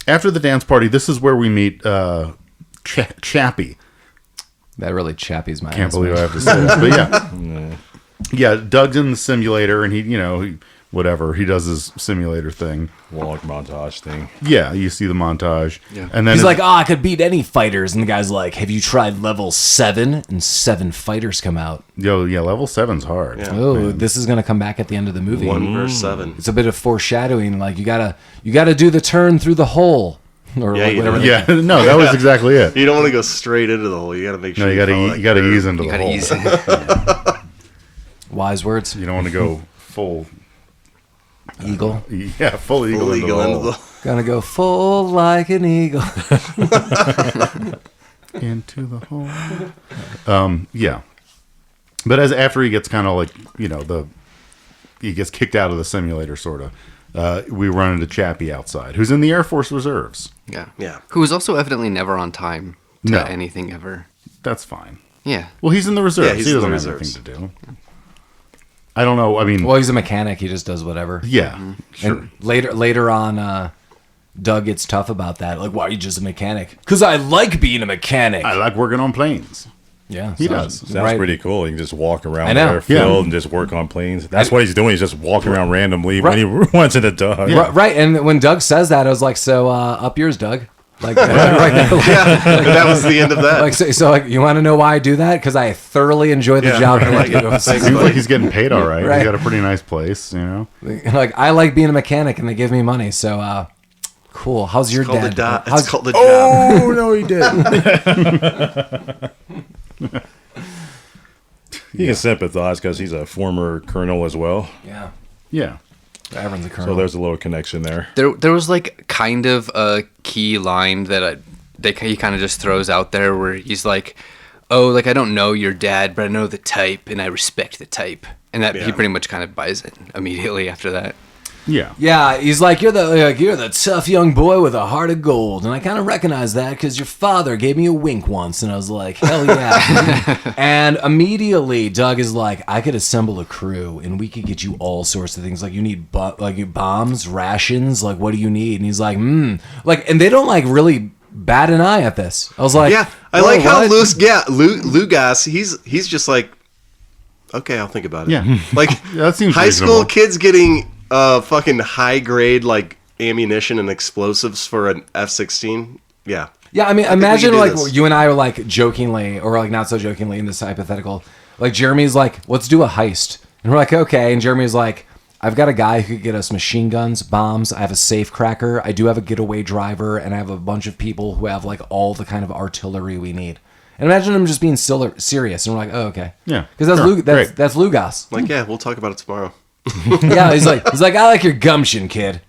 E: After the dance party, this is where we meet Chappy.
B: That really Chappy's my
E: Can't
B: ass,
E: believe
B: man.
E: I have to say this, but yeah. Yeah, Doug's in the simulator, and he does his simulator thing.
C: Log montage thing.
E: Yeah, you see the montage.
A: Yeah.
E: And then
B: He's like, I could beat any fighters. And the guy's like, have you tried level 7? And 7 fighters come out.
E: level 7's hard.
D: Yeah.
B: Oh, this is going to come back at the end of the movie.
D: 1 verse 7.
B: It's a bit of foreshadowing. Like, you gotta do the turn through the hole. or
D: Yeah,
B: like
D: you
B: whatever.
D: do.
E: Yeah, no, that was exactly it.
D: You don't want to go straight into the hole. You got to make sure.
E: No, you got to ease into
A: You
E: the
A: gotta
E: hole.
A: ease it.
B: Wise words.
E: You don't want to go full
B: Eagle.
E: Yeah, full eagle into the hole.
B: Gonna go full like an eagle.
E: Into the hole. Yeah. But after he gets kind of like, he gets kicked out of the simulator, sort of. We run into Chappy outside, who's in the Air Force Reserves.
A: Yeah.
D: Yeah.
A: Who was also evidently never on time to
E: No.
A: anything ever.
E: That's fine.
A: Yeah.
E: Well, he's in the reserves.
D: Yeah, he's
E: he
D: in
E: doesn't
D: the
E: have
D: reserves.
E: anything to do. I don't know. I mean,
B: Well, he's a mechanic. He just does whatever.
E: yeah, sure.
B: And later on, Doug gets tough about that. Like, why are you just a mechanic? Because I like being a mechanic.
E: I like working on planes.
B: Yeah,
E: He does.
C: Sounds pretty cool. You can just walk
B: I
C: around
B: know.
C: the airfield
E: Yeah.
C: and just work on planes. That's what he's doing. He's just walking around randomly
B: Right.
C: when he runs into Doug.
B: Right. And when Doug says that, I was like, so up yours, Doug. Like, right there.
D: And that was the end of that.
B: Like, so like, you want to know why I do that? Because I thoroughly enjoy the
D: Yeah.
B: job that I
D: Like,
B: do.
E: Seems like he's getting paid all right.
B: Right.
E: He's got a pretty nice place,
B: Like, I like being a mechanic, and they give me money. So, cool. How's your
D: Called the
B: dad?
D: do- it's called the job.
C: Oh, no, he didn't. You can sympathize because he's a former colonel as well.
B: Yeah,
E: Yeah.
B: everyone's a colonel.
C: So there's a little connection there.
A: There was like kind of a key line that he kind of just throws out there where he's like, "Oh, like I don't know your dad, but I know the type and I respect the type," and that he
D: Yeah.
A: pretty much kind of buys it immediately after that.
E: Yeah.
B: Yeah, he's like, you're the tough young boy with a heart of gold, and I kind of recognize that because your father gave me a wink once, and I was like, hell yeah. And immediately, Doug is like, I could assemble a crew, and we could get you all sorts of things. Like, you need bombs, rations. Like, what do you need? And he's like, like, and they don't like really bat an eye at this. I was like,
D: Yeah, I
B: whoa,
D: like how
B: what?
D: Lugas, he's just like, okay, I'll think about it.
E: Yeah.
D: Like
E: Yeah, that seems
D: high
E: reasonable.
D: school kids getting fucking high grade like ammunition and explosives for an F-16. Yeah.
B: Yeah, I mean,
D: think we
B: imagine
D: can do
B: like
D: this.
B: you and I were like jokingly, or like not so jokingly in this hypothetical. Like Jeremy's like, let's do a heist, and we're like, okay. And Jeremy's like, I've got a guy who could get us machine guns, bombs. I have a safe cracker. I do have a getaway driver, and I have a bunch of people who have like all the kind of artillery we need. And imagine him just being still serious, and we're like, oh, okay,
E: Yeah,
B: because that's
E: sure, great.
B: that's Lugas.
D: Like, yeah, we'll talk about it tomorrow.
B: Yeah, he's like, I like your gumption, kid.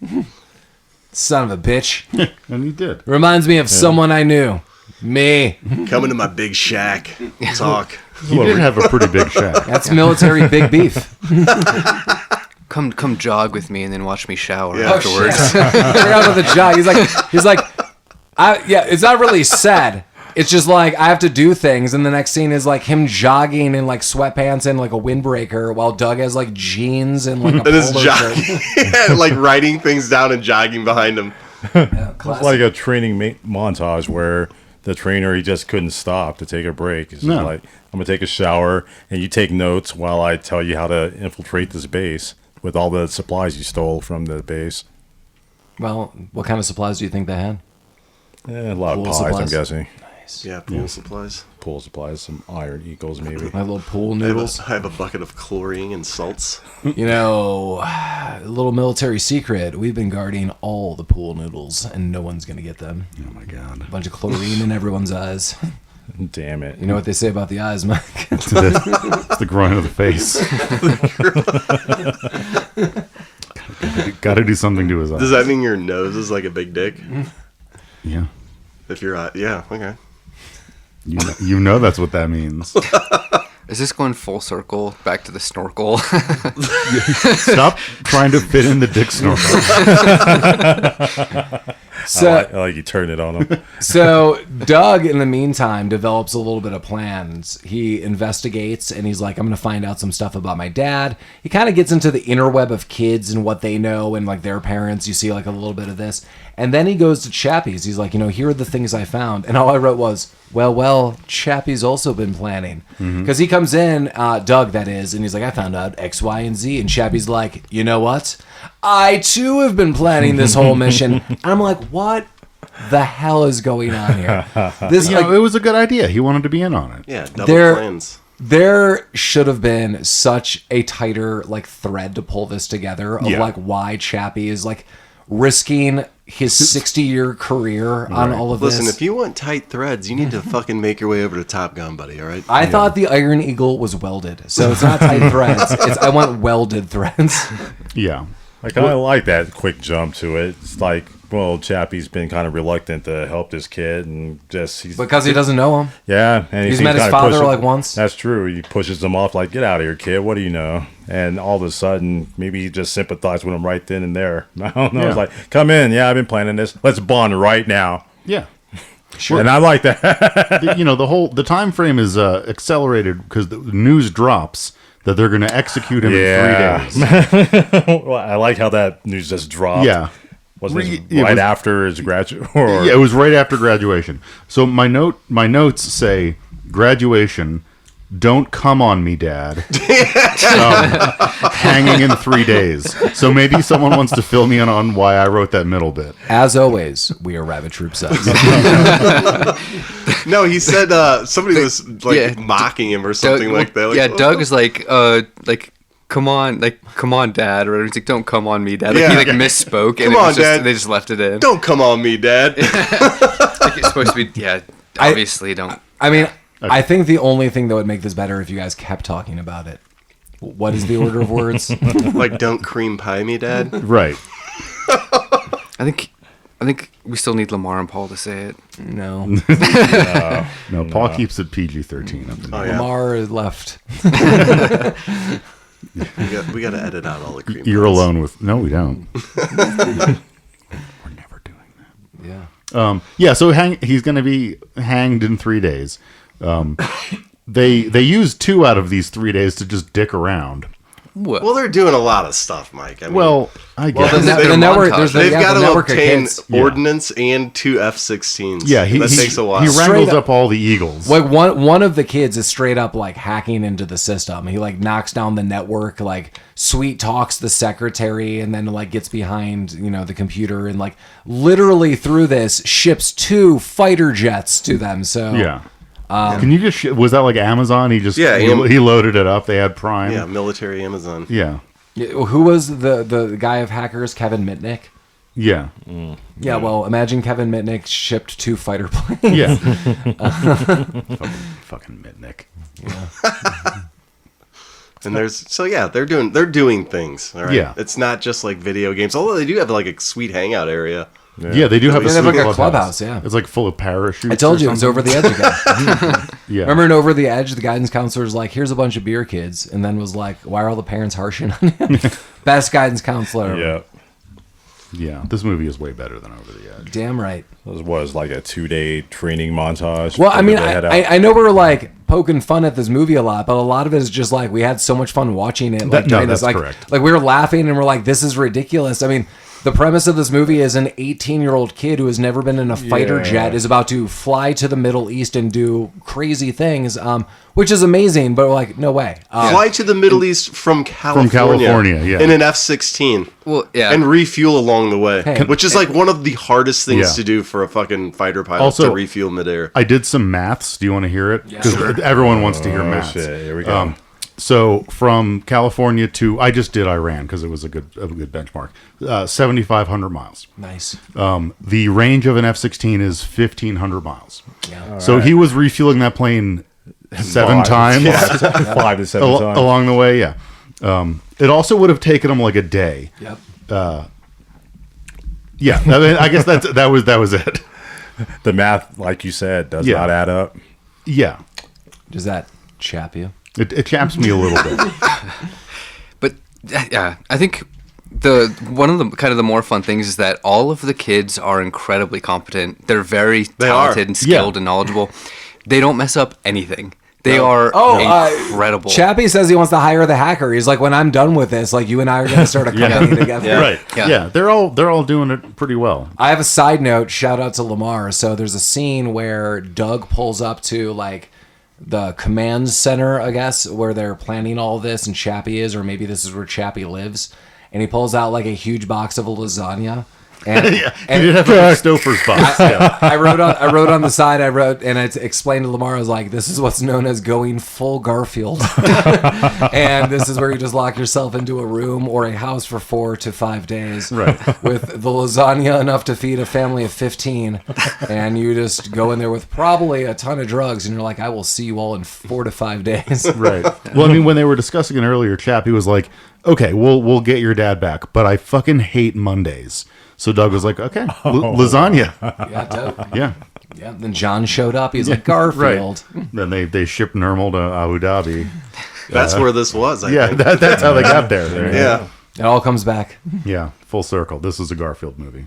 B: Son of a bitch.
E: And he did.
B: Reminds me of someone I knew. Me.
D: Coming to my big shack. Talk.
E: He did have a pretty big shack.
B: That's military big beef.
A: Come jog with me and then watch me shower
D: Yeah.
A: afterwards.
B: I forgot about the job. He's like, it's not really sad. It's just like I have to do things, and the next scene is like him jogging in like sweatpants and like a windbreaker, while Doug has like jeans and like a
D: And his
B: polo
D: jogging,
B: shirt.
D: yeah, like writing things down and jogging behind him.
B: Yeah,
C: It's
B: classic.
C: like a training montage where the trainer, he just couldn't stop to take a break. It's just
E: No.
C: like, I'm going to take a shower, and you take notes while I tell you how to infiltrate this base with all the supplies you stole from the base.
B: Well, what kind of supplies do you think they had?
C: A lot
B: Pool
C: of pies,
B: supplies?
C: I'm guessing.
D: Yeah, pool supplies.
C: Pool supplies, some iron eagles, maybe.
B: My little pool
D: I
B: noodles.
D: have a bucket of chlorine and salts.
B: You know, a little military secret. We've been guarding all the pool noodles, and no one's gonna get them.
E: Oh my god.
B: A bunch of chlorine in everyone's eyes.
C: Damn it.
B: You know what they say about the eyes, Mike?
E: It's the groin of the face. Got to do something to his eyes.
D: Does that mean your nose is like a big dick?
E: Yeah.
D: If you're, yeah, okay.
E: You know that's what that means.
A: Is this going full circle back to the snorkel?
E: Stop trying to fit in the dick snorkel.
B: So,
C: I like you turn it on him.
B: So Doug, in the meantime, develops a little bit of plans. He investigates, and he's like, I'm going to find out some stuff about my dad. He kind of gets into the interweb of kids and what they know and like their parents. You see like a little bit of this. And then he goes to Chappy's. He's like, here are the things I found. And all I wrote was, well, Chappy's also been planning. Because he comes in, Doug that is, and he's like, I found out X, Y, and Z. And Chappy's like, you know what? I too have been planning this whole mission. And I'm like, what the hell is going on here? This
E: It was a good idea. He wanted to be in on it.
D: Yeah, double
B: There-
D: plans.
B: There should have been such a tighter like thread to pull this together of
E: Yeah.
B: like why Chappy is like risking his 60-year career on all of this.
D: Listen, if you want tight threads, you need to fucking make your way over to Top Gun, buddy, all right?
B: I thought the Iron Eagle was welded, so it's not tight threads. I want welded threads.
E: Yeah.
C: I kind of like that quick jump to it. It's like, well, Chappie's been kind of reluctant to help this kid, and he's
B: Because he doesn't know him.
C: yeah, and
B: He's
C: seems
B: met his
C: kinda
B: father
C: pushing-
B: like once.
C: That's true. He pushes him off like, "Get out of here, kid. What do you know?" And all of a sudden, maybe he just sympathized with him right then and there. I don't know.
E: Yeah.
C: It's like, "Come in. Yeah, I've been planning this. Let's bond right now."
E: Yeah.
C: Sure. And I like that.
E: The time frame is accelerated because the news drops that they're going to execute him in 3 days.
C: Well, I like how that news just dropped.
E: Yeah.
C: Wasn't
E: It
C: it right
E: was-
C: after his graduate? Or
E: Yeah, it was right after graduation. So my notes say graduation. Don't come on me, Dad. Hanging in 3 days. So maybe someone wants to fill me in on why I wrote that middle bit.
B: As always, we are Rabbit Troop Subs.
D: No, he said somebody was mocking him or something like that. Like,
A: Doug is like, come on, Dad, or he's like, don't come on me, Dad. Like,
D: Yeah.
A: he misspoke, and
D: Come on,
A: just,
D: Dad.
A: they just left it in.
D: Don't come on me, Dad.
A: Like, it's supposed to be, obviously don't.
B: I mean, I think the only thing that would make this better if you guys kept talking about it. What is the order of words?
D: Like, don't cream pie me, Dad.
E: Right.
A: I think we still need Lamar and Paul to say it.
B: No.
E: No, Paul keeps it PG-13 up in
D: Oh,
E: there.
D: yeah.
B: Lamar left.
D: We got to edit out all the cream
E: You're
D: pies.
E: alone with... No, we don't. We're never doing that.
B: Yeah.
E: So he's going to be hanged in 3 days. They used 2 out of these 3 days to just dick around.
D: Well, they're doing a lot of stuff, Mike. I mean,
E: I guess.
B: the
D: They're
B: network,
A: montage.
B: there's
D: they've got
B: the
D: to
B: network of
D: obtain
B: kids.
D: ordnance and 2 F-16s.
E: Yeah,
D: that takes a while.
E: He wrangles
B: Straight up-
E: up all the Eagles.
B: Like one of the kids is straight up like hacking into the system. He like knocks down the network, like sweet talks the secretary, and then like gets behind the computer and like literally through this ships 2 fighter jets to them. So
E: Yeah. Can you just... was that like Amazon? He just...
D: Yeah,
E: he loaded it up. They had Prime.
D: Yeah, military Amazon.
E: Yeah.
B: who was the guy of hackers? Kevin Mitnick.
E: Yeah.
B: Yeah, well, imagine Kevin Mitnick shipped 2 fighter planes.
E: Yeah. fucking Mitnick.
D: And they're doing things. All right.
E: Yeah.
D: It's not just like video games. Although they do have like a sweet hangout area.
E: Yeah, they do have
B: They have
E: sweet
B: like a clubhouse, yeah.
E: It's like full of parachutes.
B: I told
E: or
B: you it was
E: something.
B: Over the Edge again.
E: Yeah.
B: Remember in Over the Edge, the guidance counselor was like, here's a bunch of beer kids, and then was like, why are all the parents harshing on him? Best guidance counselor ever.
C: Yeah.
E: Yeah. This movie is way better than Over the Edge.
B: Damn right.
C: This was like a 2-day training montage.
B: Well, I mean,
C: before they head out.
B: I know we're like poking fun at this movie a lot, but a lot of it is just like we had so much fun watching it. Like, during this,
E: that's
B: like,
E: correct.
B: Like we were laughing and we're like, this is ridiculous. I mean, the premise of this movie is an 18-year-old kid who has never been in a fighter jet is about to fly to the Middle East and do crazy things, which is amazing, but we're like, no way.
D: Fly to the Middle East from California.
E: yeah.
D: In an F-16.
A: Well, yeah.
D: And refuel along the way.
B: Hey.
D: Which is like one of the hardest things
E: Yeah.
D: to do for a fucking fighter pilot,
E: Also-
D: to refuel midair.
E: I did some maths. Do you want to hear it? Because everyone wants to hear maths.
C: shit, here we go.
E: So from California to... I just did Iran because it was a good benchmark. 7,500 miles.
B: Nice.
E: The range of an F-16 is 1,500 miles.
B: Yeah.
E: So he was refueling that plane 7 times
C: 5 to 7 times.
E: along the way, yeah. It also would have taken him like a day.
B: Yep.
E: Yeah, I mean, I guess that was it.
C: The math, like you said, does
E: Yeah.
C: not add up.
E: Yeah,
B: Does that chap you?
E: it chaps me a little bit.
A: But yeah, I think one of the kind of the more fun things is that all of the kids are incredibly competent. They're very talented and skilled and knowledgeable. They don't mess up anything. They are incredible.
B: Chappy says he wants to hire the hacker. He's like, when I'm done with this, like you and I are going to start a company together.
E: Right.
A: Yeah.
E: Yeah, they're all doing it pretty well.
B: I have a side note. Shout out to Lamar. So there's a scene where Doug pulls up to like the command center, I guess, where they're planning all this, and Chappy is, or maybe this is where Chappy lives. And he pulls out like a huge box of lasagna. And,
E: He did have a Stouffer's box.
B: I wrote on the side. And I explained to Lamar. I was like, "This is what's known as going full Garfield," and this is where you just lock yourself into a room or a house for 4 to 5 days,
E: Right.
B: with the lasagna enough to feed a family of 15, and you just go in there with probably a ton of drugs, and you're like, "I will see you all in 4 to 5 days."
E: Right. Well, I mean, when they were discussing it earlier, Chappy was like, "Okay, we'll get your dad back, but I fucking hate Mondays." So Doug was like, "Okay, lasagna."
B: Yeah, dope.
E: Yeah.
B: Yeah. Then John showed up. He's like, "Garfield."
E: Then they shipped Nermal to Abu Dhabi.
D: That's where this was. I think.
E: That's how they got there.
D: Yeah.
B: It all comes back.
E: Yeah, full circle. This is a Garfield movie.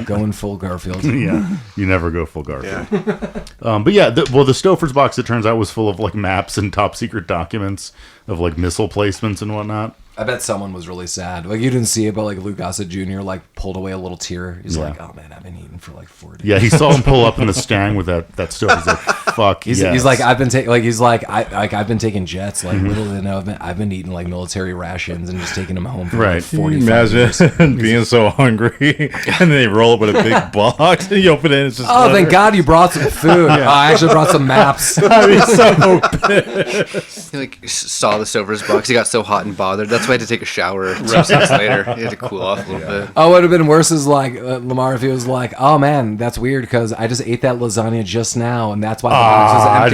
B: Going full Garfield.
E: Yeah, you never go full Garfield.
D: Yeah.
E: But yeah, the Stouffer's box, it turns out, was full of like maps and top secret documents of like missile placements and whatnot.
B: I bet someone was really sad. Like, you didn't see it, but like Lou Gossett Jr. like pulled away a little tear. He's like, "Oh man, I've been eating for like 4 days."
E: Yeah, he saw him pull up in the Stang with that stove. He's like, "Fuck."
B: He's like, I've been taking I've been taking jets. Like, little to know, I've been eating like military rations and just taking them home for like
E: Right.
B: 45 years.
C: Imagine being so hungry, and then they roll up with a big box, and you open it, and it's just
B: Oh, thank God you brought some food. Oh, I actually brought some maps.
C: I'd be so pissed.
A: He like saw the Stouffer's box. He got so hot and bothered. That's why I had to take a shower 2 seconds later. He had to cool off a little bit.
B: Oh, what would have been worse is like Lamar if he was like, "Oh man, that's weird because I just ate that lasagna just now, and that's why the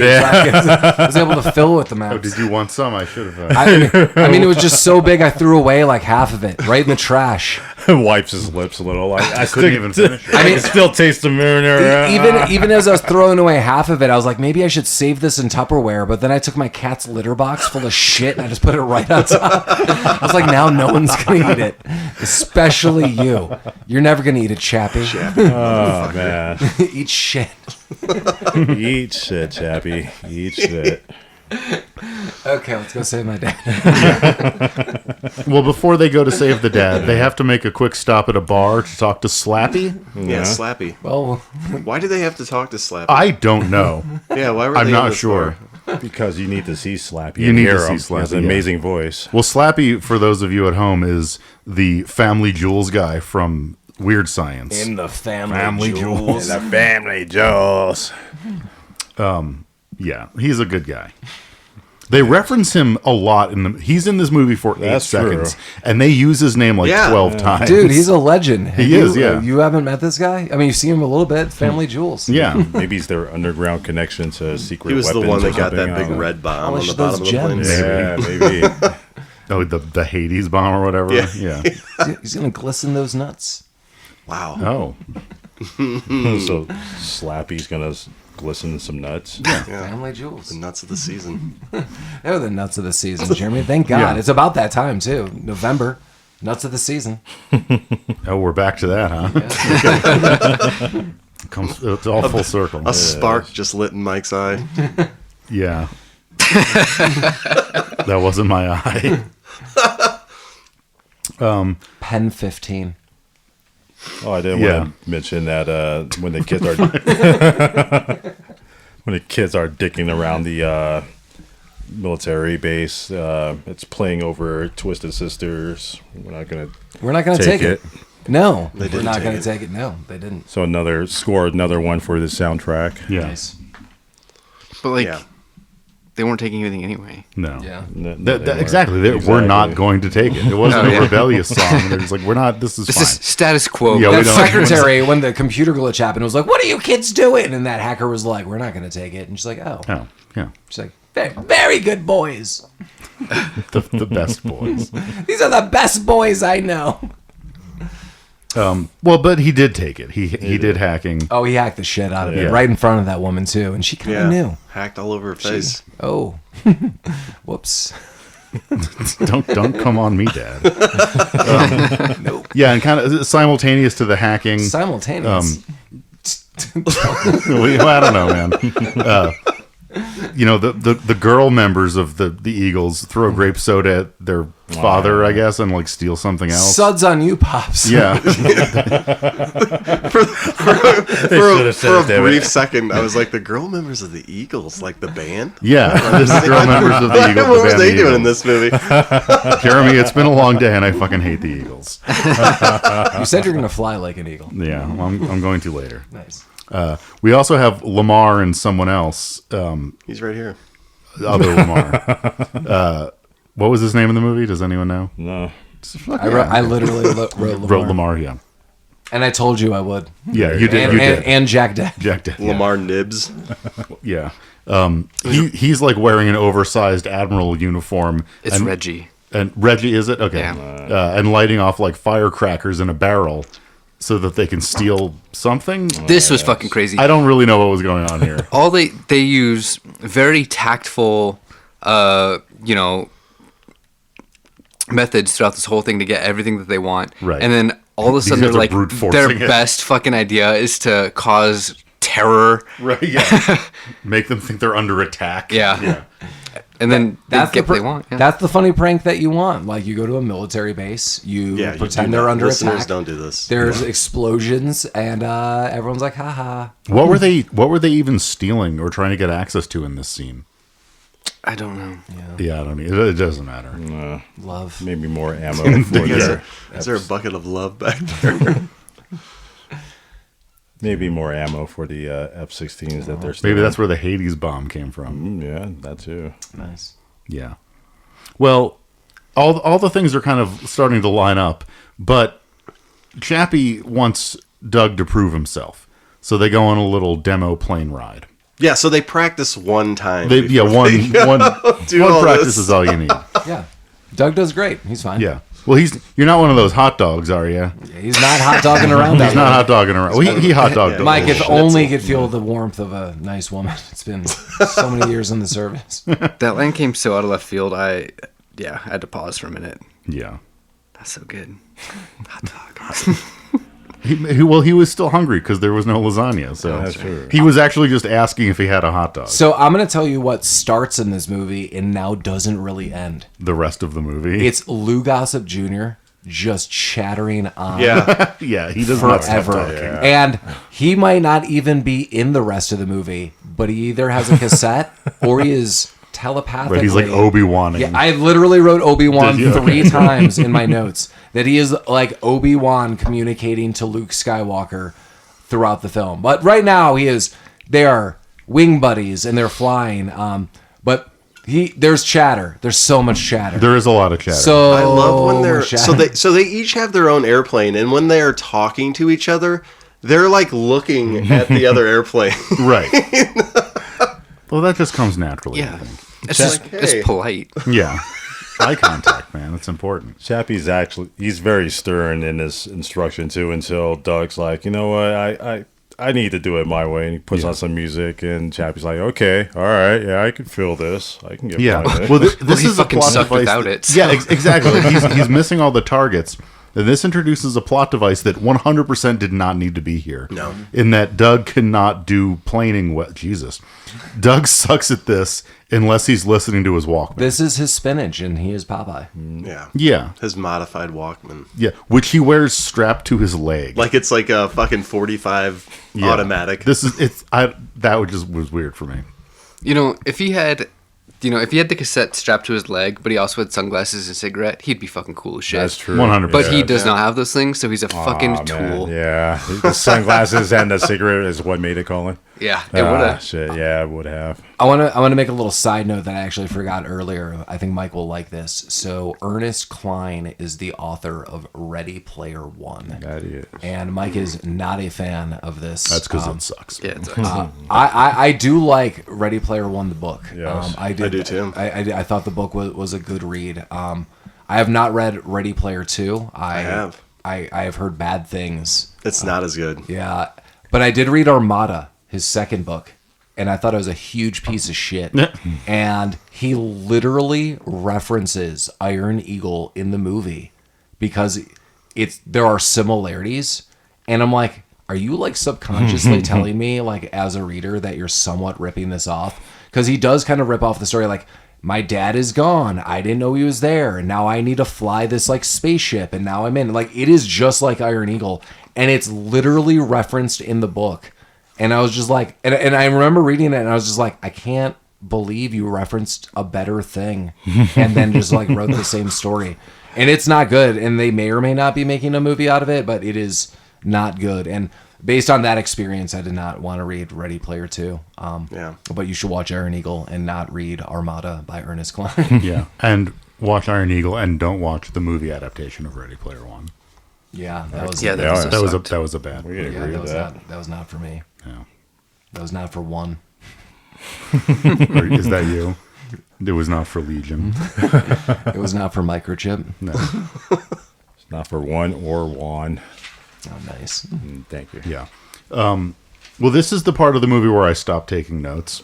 B: box was empty. So I was able to fill it with the maps."
E: "Oh, did you want some? I should have."
B: I mean, it was just so big. I threw away like half of it right in the trash.
C: Wipes his lips a little. I
E: couldn't even finish it.
C: I can still taste the marinara.
B: Even as I was throwing away half of it, I was like, maybe I should save this in Tupperware. But then I took my cat's litter box full of shit and I just put it right on top. I was like, now no one's gonna eat it, especially you. You're never gonna eat it, Chappy.
C: Oh man,
B: Eat shit.
C: eat shit, Chappy. Eat shit.
B: Okay, let's go save my dad.
E: Well, before they go to save the dad, they have to make a quick stop at a bar to talk to Slappy.
D: Yeah, Slappy.
B: Well,
D: Why do they have to talk to Slappy?
E: I don't know.
D: Yeah, why were
E: I'm
D: they
E: not
D: in this
E: sure.
D: bar?
C: Because you need to see Slappy.
E: You
C: and
E: need
C: hear
E: to see
C: him.
E: Slappy,
C: He has an
E: yeah.
C: amazing voice.
E: Well, Slappy, for those of you at home, is the Family Jewels guy from Weird Science.
B: in the family jewels.
C: The family Jules.
E: Yeah, he's a good guy. They reference him a lot he's in this movie for 8
C: That's
E: seconds,
C: true.
E: and they use his name like
D: Yeah.
E: 12 times.
B: Dude, he's a legend.
E: He is, yeah.
B: You haven't met this guy? I mean, you've seen him a little bit. Family Jewels.
E: Yeah.
C: Maybe he's their underground connection to secret
D: He was the
C: weapons
D: one
C: or
D: that got
C: something.
D: that
C: I
D: big
C: don't know.
D: red bomb on
B: Polish
D: the bottom
B: those
D: of the plane.
B: gems.
C: Yeah, maybe.
E: Oh, the Hades bomb or whatever?
D: Yeah.
E: Yeah.
B: He's going to glisten those nuts.
D: Wow.
E: Oh.
C: So Slappy's gonna glisten some nuts.
D: Yeah.
B: Family Jewels.
D: The nuts of the season.
B: They're the nuts of the season, Jeremy. Thank God.
E: Yeah.
B: It's about that time, too. November. Nuts of the season.
E: Oh, we're back to that, huh? It's all full circle.
D: A spark just lit in Mike's eye.
E: Yeah. That wasn't my eye.
B: Pen 15.
C: Oh, I didn't
E: Yeah.
C: want to mention that when the kids are dicking around the military base, it's playing over Twisted Sisters. We're not gonna
B: take it. No.
D: They
B: We're
D: didn't
B: not
D: take
B: going to
D: it.
B: take it. No, they didn't.
C: So another one for the soundtrack.
E: Yeah.
B: Nice.
A: But like,
D: Yeah.
A: they weren't taking anything anyway.
E: No.
B: Yeah.
E: Exactly. We're not going to take it. It wasn't
A: Oh,
E: a
A: yeah.
E: rebellious song. They're just like, we're not, this is
A: This
E: fine.
A: is status quo.
E: Yeah, we
B: That
E: don't-
B: secretary, when the computer glitch happened, was like, "What are you kids doing?" And that hacker was like, "We're not going to take it." And she's like, "Oh."
E: Oh, yeah.
B: She's like, "Very, very good boys.
E: The best boys.
B: These are the best boys I know."
E: Well, but he did take it. He did hacking.
B: Oh, he hacked the shit out of it
E: Yeah.
B: right in front of that woman too, and she kind
D: Yeah.
B: of knew.
D: Hacked all over her face.
B: Oh, whoops.
E: Don't come on me, Dad. Yeah, and kind of simultaneous to the hacking.
B: Simultaneous.
E: Well, I don't know, man. the girl members of the Eagles throw grape soda at their father, I guess, and like steal something else.
B: Suds on you, Pops.
E: Yeah.
D: For a brief second, I was like, the girl members of the Eagles, like the band?
E: Yeah. The girl members of the Eagles.
D: What were they doing in this movie?
E: Jeremy, it's been a long day and I fucking hate the Eagles.
B: You said you're going to fly like an eagle.
E: Yeah, I'm going to later.
B: Nice.
E: We also have Lamar and someone else.
D: He's right here.
E: Other Lamar. What was his name in the movie? Does anyone know?
C: No.
B: I literally wrote Lamar.
E: Wrote Lamar, yeah.
B: And I told you I would.
E: Yeah, you did.
B: And Jack Deck.
E: Jack did.
D: Lamar Nibs.
E: Yeah. He's like wearing an oversized admiral uniform.
A: It's Reggie.
E: And Reggie, is it? Okay.
A: Yeah.
E: And lighting off like firecrackers in a barrel so that they can steal something.
A: This was fucking crazy.
E: I don't really know what was going on here.
A: All they use very tactful, methods throughout this whole thing to get everything that they want.
E: Right.
A: And then all of a sudden
E: These
A: they're
E: guys are
A: like,
E: brute forcing
A: their
E: it.
A: best fucking idea is to cause terror.
E: Right, yeah. Make them think they're under attack.
A: Yeah. And then
B: That's
A: they get
B: the
A: what they want. Yeah.
B: That's the funny prank that you want. Like, you go to a military base, you
D: Yeah,
B: pretend they're under
D: Listeners,
B: attack.
D: don't do this.
B: There's explosions, and everyone's like, haha.
E: What were they even stealing or trying to get access to in this scene?
A: I don't know.
E: Yeah, I don't it doesn't matter.
B: Love.
C: Maybe more ammo for their...
D: Is there a bucket of love back there?
C: Maybe more ammo for the F-16s that they're stealing.
E: Maybe that's where the Hades bomb came from.
C: Yeah, that too.
B: Nice.
E: Yeah. Well, all the things are kind of starting to line up, but Chappy wants Doug to prove himself. So they go on a little demo plane ride.
D: Yeah, so they practice one time.
E: One
D: all
E: practice
D: this.
E: is all you need.
B: Yeah. Doug does great. He's fine.
E: Yeah. Well, you're not one of those hot dogs, are you?
B: Yeah, he's not hot dogging around.
E: He's not hot dogging around. Well, he hot dogged.
B: Mike, if only he could feel the warmth of a nice woman. It's been so many years in the service.
A: That line came so out of left field. I had to pause for a minute.
E: Yeah.
A: That's so good. Hot dog.
E: He was still hungry because there was no lasagna. So
C: That's true.
E: he was actually just asking if he had a hot dog.
B: So I'm going to tell you what starts in this movie and now doesn't really end.
E: The rest of the movie.
B: It's Lou Gossett Jr. just chattering on
D: Yeah.
E: Yeah, he does not stop
B: forever.
E: talking.
B: And he might not even be in the rest of the movie, but he either has a cassette or he is telepathically.
E: But he's like Obi Wan.
B: Yeah, I literally wrote Obi Wan
E: Did you?
B: 3 times in my notes. That he is like Obi Wan communicating to Luke Skywalker throughout the film. But right now they are wing buddies and they're flying. But there's chatter. There's so much chatter.
E: There is a lot of chatter.
B: So
D: I love when they're
B: much chatter.
D: so they each have their own airplane, and when they are talking to each other, they're like looking at the other airplane.
E: Right. Well, that just comes naturally. I
A: Yeah.
E: think.
A: It's just
D: Like, hey.
A: it's polite.
E: Yeah. Eye contact, man. It's important.
C: Chappie's he's very stern in his instruction too, until Doug's like, you know what, I need to do it my way, and he puts on some music, and Chappie's like, okay, all right, yeah, I can feel this, I can get
E: Yeah.
C: by it.
E: Well, this
A: he
E: is a
A: fucking
E: plot
A: sucked
E: device.
A: without it.
E: Yeah, exactly. He's missing all the targets. And this introduces a plot device that 100% did not need to be here.
D: No.
E: In that Doug cannot do planing well. Jesus. Doug sucks at this unless he's listening to his Walkman.
B: This is his spinach and he is Popeye.
D: Yeah.
E: Yeah.
D: His modified Walkman.
E: Yeah. Which he wears strapped to his leg.
D: Like it's like a fucking 45
E: Yeah.
D: automatic.
E: That was weird for me.
A: If he had the cassette strapped to his leg, but he also had sunglasses and a cigarette, he'd be fucking cool as shit.
C: That's true.
E: 100%.
A: But he does not have those things, so he's a fucking
C: Aw, man,
A: tool.
C: Yeah, the sunglasses and the cigarette is what made it, Colin.
A: Yeah, it would have.
C: Shit, yeah, it would have.
B: I want to make a little side note that I actually forgot earlier. I think Mike will like this. So Ernest Cline is the author of Ready Player One.
C: That is.
B: And Mike is not a fan of this.
E: That's because it sucks.
A: Yeah, it's
B: I do like Ready Player One, the book.
C: Yes.
B: I
D: do too.
B: I thought the book was a good read. I have not read Ready Player Two. I
D: have.
B: I have heard bad things.
D: It's not as good.
B: Yeah, but I did read Armada, his second book, and I thought it was a huge piece of shit. And he literally references Iron Eagle in the movie because there are similarities, and I'm like, are you like subconsciously telling me like as a reader that you're somewhat ripping this off? Because he does kind of rip off the story like, my dad is gone. I didn't know he was there. And now I need to fly this like spaceship. And now I'm in. Like, it is just like Iron Eagle. And it's literally referenced in the book. And I was just like, and I remember reading it and I was just like, I can't believe you referenced a better thing. And then just like wrote the same story. And it's not good. And they may or may not be making a movie out of it, but it is not good. And based on that experience, I did not want to read Ready Player 2. But you should watch Iron Eagle and not read Armada by Ernest Cline.
E: Yeah. And watch Iron Eagle and don't watch the movie adaptation of Ready Player One.
B: Yeah, that was
E: That was a bad.
C: We can agree with that.
B: That was not for me.
E: Yeah.
B: That was not for one.
E: Or is that you? It was not for Legion.
B: It was not for Microchip.
E: No.
C: It's not for one or one.
B: Oh, nice.
C: Thank you.
E: Yeah. Well, this is the part of the movie where I stopped taking notes.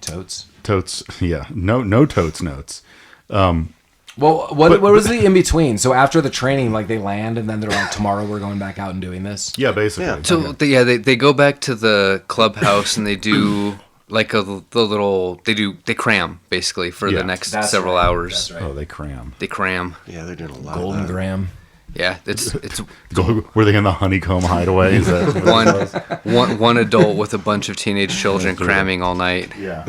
B: Totes.
E: Totes. Yeah. No totes notes.
B: Well, what was the in between? So after the training, like they land and then they're like, tomorrow we're going back out and doing this.
E: Yeah, basically.
D: Yeah.
A: So they go back to the clubhouse and they do like they cram basically for the next several hours.
B: That's right.
E: Oh, they cram.
A: They cram.
D: Yeah, they're doing a lot
B: Golden
D: of that.
B: Graham.
A: Yeah, it's
E: Were they in the honeycomb hideaway? Is that
A: one adult with a bunch of teenage children cramming all night.
E: Yeah.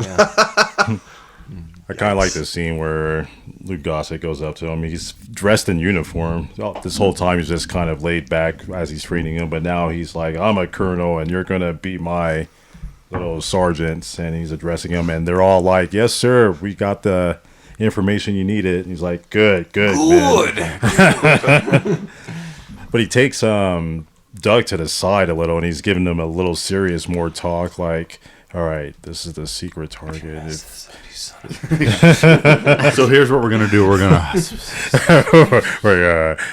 C: I kind of like this scene where Luke Gossett goes up to him. He's dressed in uniform. This whole time he's just kind of laid back as he's treating him. But now he's like, I'm a colonel and you're going to be my little sergeants. And he's addressing him. And they're all like, yes, sir. We got the information you needed. And he's like, good. Man. But he takes Doug to the side a little and he's giving him a little serious more talk like, all right, this is the secret target.
E: So here's what we're gonna do. We're gonna,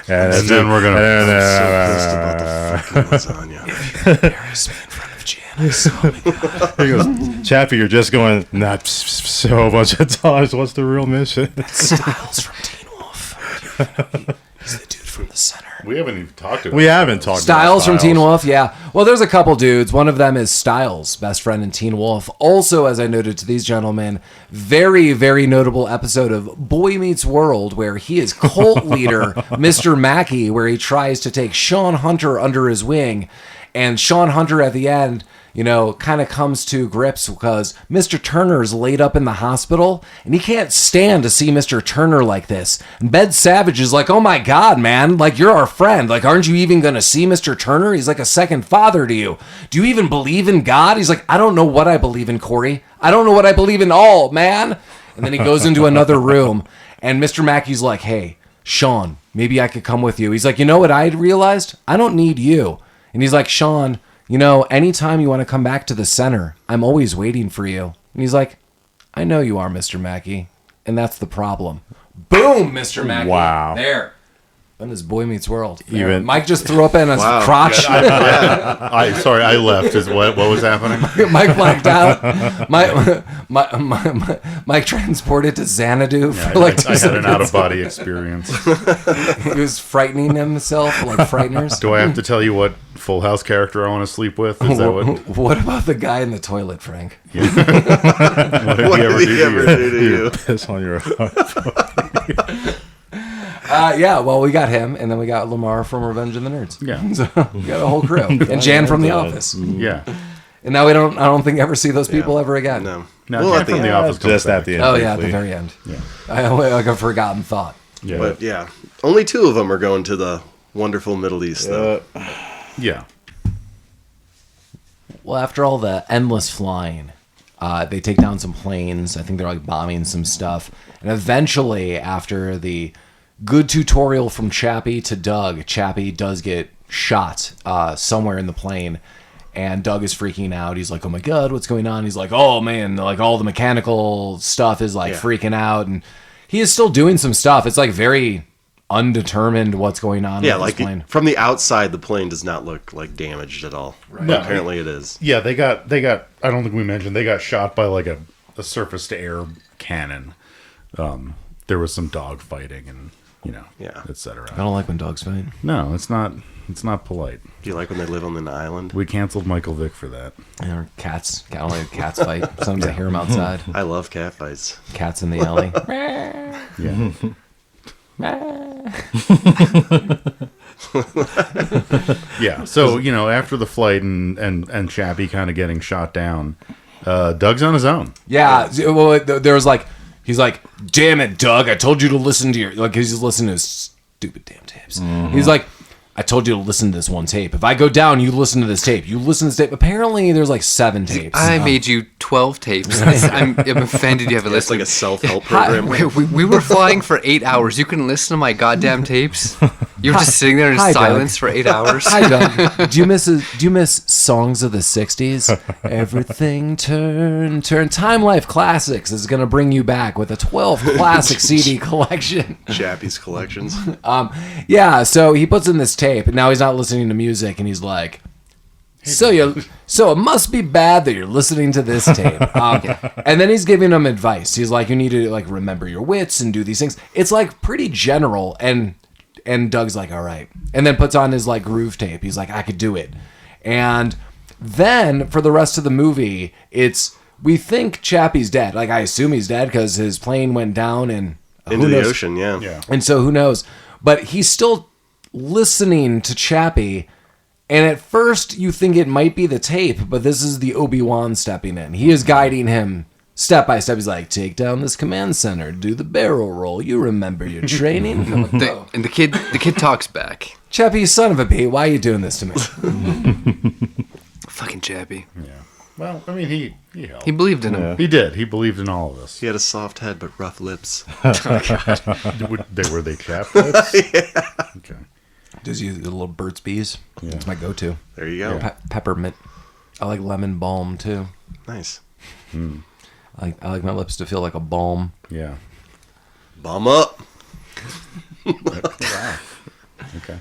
E: and then we're gonna.
D: I'm so pissed about the fucking lasagna.
B: Embarrass me in front of Janice. Oh my God.
C: He goes, Chappy, you're just going not so much of times. What's the real mission?
B: Styles from Teen Wolf. He's the dude from the center.
E: We haven't even talked about.
C: We haven't talked
B: Styles
C: about
B: from Teen Wolf, yeah. Well, there's a couple dudes. One of them is Styles, best friend in Teen Wolf. Also, as I noted to these gentlemen, very, very notable episode of Boy Meets World where he is cult leader, Mr. Mackey, where he tries to take Sean Hunter under his wing. And Sean Hunter at the end, you know, kind of comes to grips because Mr. Turner's laid up in the hospital and he can't stand to see Mr. Turner like this. And Bed Savage is like, oh my God, man, like you're our friend. Like, aren't you even going to see Mr. Turner? He's like a second father to you. Do you even believe in God? He's like, I don't know what I believe in, Corey. I don't know what I believe in all, man. And then he goes into another room and Mr. Mackey's like, hey, Sean, maybe I could come with you. He's like, you know what I realized? I don't need you. And he's like, Sean, you know, anytime you want to come back to the center, I'm always waiting for you. And he's like, I know you are, Mr. Mackey. And that's the problem. Boom, Mr. Mackey.
C: Wow.
B: There. Then his Boy Meets World.
C: Even-
B: Mike just threw up in his crotch.
E: Sorry, I left. What was happening?
B: Mike blanked out. Mike transported to Xanadu for like 2
E: I had an
B: seconds.
E: out of body experience.
B: He was frightening himself like frighteners.
E: Do I have to tell you what Full House character I want to sleep with? Is that what?
B: What about the guy in the toilet, Frank?
E: What
D: What
E: did
D: did he ever do to you?
C: Piss on your
B: Yeah, well, we got him, and then we got Lamar from Revenge of the Nerds.
E: Yeah.
B: So we got a whole crew, and Jan from The Office.
E: Yeah.
B: And now I don't think ever see those people ever again.
D: No.
E: No,
D: Well,
E: Jan
D: at the
E: from The
D: end.
E: Office comes
C: just
E: back.
C: at the end.
B: Oh yeah, at the
C: briefly.
B: very end.
E: Yeah.
B: I like a forgotten thought.
E: Yeah.
D: But yeah, only 2 of them are going to the wonderful Middle East, though.
E: Yeah.
B: Well, after all the endless flying, they take down some planes. I think they're like bombing some stuff, and eventually, after the good tutorial from Chappy to Doug, Chappy does get shot somewhere in the plane. And Doug is freaking out. He's like, oh my God, what's going on? He's like, oh man, like all the mechanical stuff is like freaking out. And he is still doing some stuff. It's like very undetermined what's going on
D: Yeah,
B: with
D: like
B: this plane.
D: from the outside, the plane does not look like damaged at all. Right.
E: No.
D: Apparently it is.
E: Yeah, they got. I don't think we mentioned they got shot by like a surface to air cannon. There was some dog fighting and
D: Yeah.
E: etc.
B: I don't like when dogs fight.
E: No, it's not. It's not polite.
D: Do you like when they live on an island?
E: We canceled Michael Vick for that.
B: Or cats. Only cats fight. Sometimes I hear them outside.
D: I love cat fights.
B: Cats in the alley.
E: Yeah. So, after the fight and Chappy kind of getting shot down, Doug's on his own.
B: Yeah. Well, there was he's like, damn it, Doug. I told you to listen to he's listening to his stupid damn tapes. Mm-hmm. He's like, I told you to listen to this one tape. If I go down, you listen to this tape. You listen to this tape. Apparently, there's 7 tapes.
A: I made you 12 tapes. I'm offended you haven't listened.
D: It's like a self-help program.
A: We were flying for 8 hours. You couldn't listen to my goddamn tapes? You were just sitting there in silence for 8 hours?
B: Hi, Doug. Do you miss songs of the 60s? Everything turn. Time Life Classics is going to bring you back with a 12 classic CD collection.
D: Chappy's collections.
B: Yeah, so he puts in this tape, and now he's not listening to music, and he's like, so it must be bad that you're listening to this tape. And then he's giving him advice. He's like, you need to remember your wits and do these things. It's pretty general, and Doug's like, all right. And then puts on his groove tape. He's like, I could do it. And then for the rest of the movie, we think Chappie's dead. I assume he's dead because his plane went down and
D: into the ocean, yeah.
B: And so who knows? But he's still listening to Chappie. And at first you think it might be the tape, but this is the Obi Wan stepping in. He is guiding him step by step. He's like, take down this command center, do the barrel roll. You remember your training.
A: And the kid talks back.
B: Chappie, you son of a b, why are you doing this to me?
A: Fucking Chappy.
E: Yeah. Well, I mean, he helped.
A: He believed in him.
E: Yeah. He did. He believed in all of us.
D: He had a soft head but rough lips.
E: Were they chapped lips?
D: Yeah.
E: Okay.
B: Does use the little Burt's Bees. Yeah. That's my go-to.
D: There you go.
B: Peppermint. I like lemon balm too.
D: Nice.
B: I like my lips to feel like a balm.
E: Yeah.
D: Balm up.
E: Wow. Okay.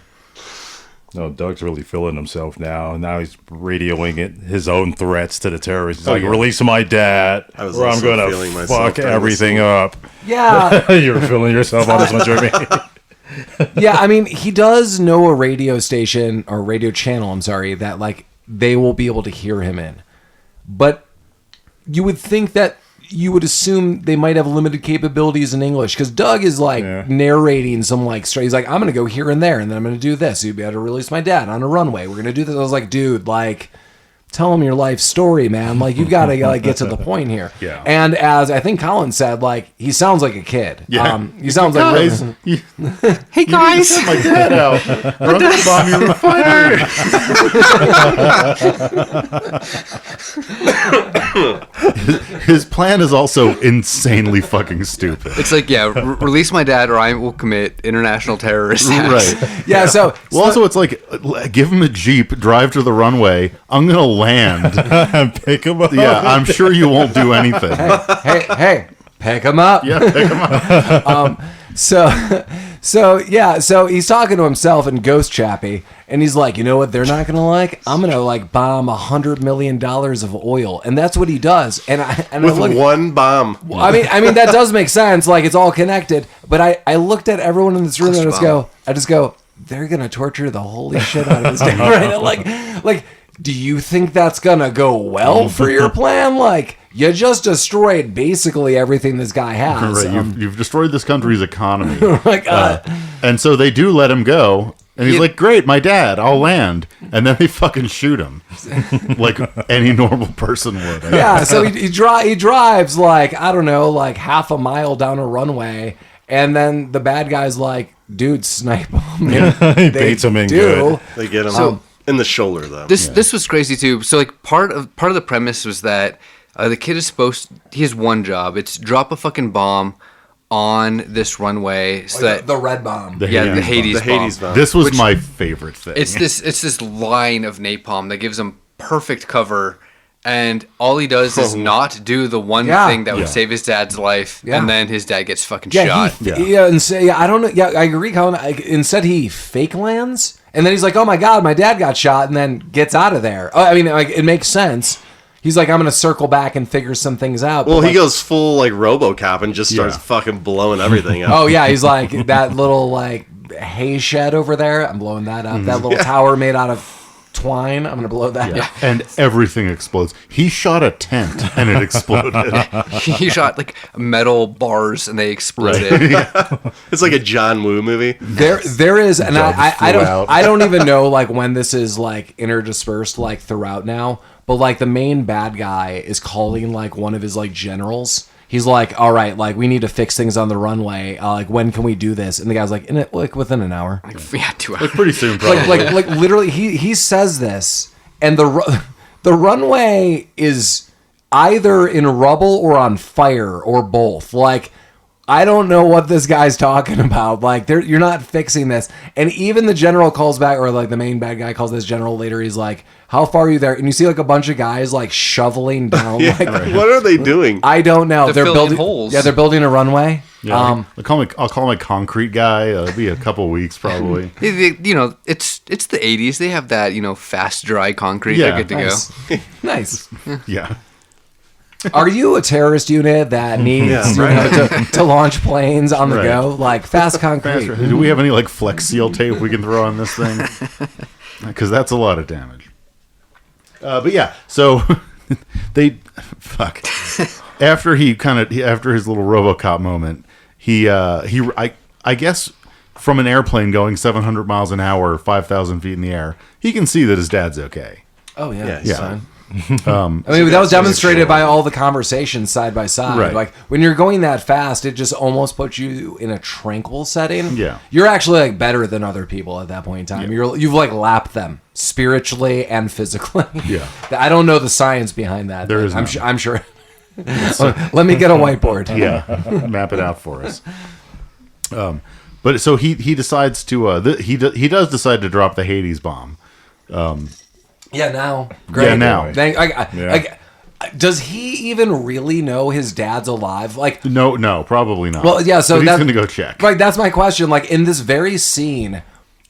C: No, Doug's really feeling himself now. Now he's radioing his own threats to the terrorists. He's release my dad, or I'm going to fuck everything up.
B: Yeah.
C: You're feeling yourself on this one, Jeremy.
B: Yeah, I mean, he does know a radio station, or radio channel, that, they will be able to hear him in. But you would think that you would assume they might have limited capabilities in English, because Doug is narrating some straight. He's like, I'm gonna go here and there, and then I'm gonna do this. You'd be able to release my dad on a runway. We're gonna do this. I was like, dude, tell him your life story, man. You've got to get to the point here.
E: Yeah.
B: And as I think Collin said, he sounds like a kid.
E: Yeah.
B: He sounds like
A: Hey guys,
E: my dad out. I'm gonna bomb your refinery. His plan is also insanely fucking stupid.
A: it's release my dad, or I will commit international terrorist acts.
E: Right.
B: Yeah. So
E: also, it's give him a Jeep, drive to the runway. I'm gonna land
C: and pick him up.
E: Yeah, I'm sure you won't do anything.
B: Hey, pick him up.
E: Yeah, pick him up.
B: So he's talking to himself and Ghost Chappy, and he's like, you know what they're not gonna like? I'm gonna bomb $100 million of oil, and that's what he does.
D: With one bomb.
B: I mean that does make sense. It's all connected. But I looked at everyone in this room and I just go, they're gonna torture the holy shit out of this guy right now. Do you think that's gonna go well for your plan? You just destroyed basically everything this guy has.
E: Right, you've destroyed this country's economy. And so they do let him go. And he's like, great, my dad, I'll land. And then they fucking shoot him. Like any normal person would.
B: Yeah, so he drives I don't know, half a mile down a runway. And then the bad guy's like, dude, snipe him.
C: He baits him in good.
D: They get him in the shoulder, though.
A: This was crazy, too. So, part of the premise was that the kid is he has one job. It's drop a fucking bomb on this runway. So that
B: the red bomb.
A: the Hades bomb.
E: This was my favorite thing.
A: It's this line of napalm that gives him perfect cover. And all he does is not do the one thing that would save his dad's life, and then his dad gets fucking shot.
B: I don't know. Yeah, I agree, Colin. Instead, he fake lands, and then he's like, "Oh my god, my dad got shot," and then gets out of there. I mean, it makes sense. He's like, "I'm gonna circle back and figure some things out."
D: Well, he goes full RoboCop and just starts fucking blowing everything up.
B: Oh yeah, he's like that little hay shed over there. I'm blowing that up. That little tower made out of twine. I'm gonna blow that.
E: Yeah. And everything explodes. He shot a tent and it exploded.
A: He shot like metal bars and they exploded.
D: It's like a John Woo movie.
B: There is, and I
E: flew out.
B: I don't even know like when this is like interdispersed like throughout now. But like the main bad guy is calling like one of his like generals. He's like, all right, like we need to fix things on the runway. Like when can we do this? And the guy's like, within an hour.
A: Yeah, 2 hours.
E: Like pretty soon, probably.
B: Like literally, he says this, and the runway is either in rubble or on fire or both. Like, I don't know what this guy's talking about. Like, you're not fixing this. And even the general calls back, or like the main bad guy calls this general later. He's like, how far are you there? And you see like a bunch of guys like shoveling down.
D: Yeah,
B: like,
D: what are they doing?
B: I don't know.
A: They're filling
B: building
A: holes.
B: Yeah, they're building a runway.
E: Yeah, I'll call him a concrete guy. It'll be a couple weeks probably.
A: You know, it's the 80s. They have that, you know, fast, dry concrete.
E: Yeah.
A: They're good to
B: Nice.
A: go.
B: Nice.
E: Yeah.
B: Are you a terrorist unit that needs to launch planes on the
E: Right.
B: go? Like fast concrete.
E: Do we have any like Flex Seal tape we can throw on this thing? Because that's a lot of damage. But yeah, so after after his little RoboCop moment, I guess from an airplane going 700 miles an hour, 5,000 feet in the air, he can see that his dad's okay.
B: Oh yeah,
D: Yeah,
B: it's
E: yeah.
B: fine. I mean, that was demonstrated by all the conversations side by side.
E: Right.
B: Like when you're going that fast, it just almost puts you in a tranquil setting.
E: Yeah.
B: You're actually like better than other people at that point in time. You've like lapped them spiritually and physically.
E: Yeah.
B: I don't know the science behind that.
E: There
B: but
E: is
B: I'm
E: none.
B: sure. I'm sure. Let me get a whiteboard.
E: Yeah, map it out for us. But so he decides to he does decide to drop the Hades bomb.
B: Yeah, now. Great.
E: Yeah, now.
B: Does he even really know his dad's alive? Like,
E: No, probably not.
B: well, yeah. So
E: but he's
B: that's
E: gonna go check.
B: Right, that's my question. Like in this very scene,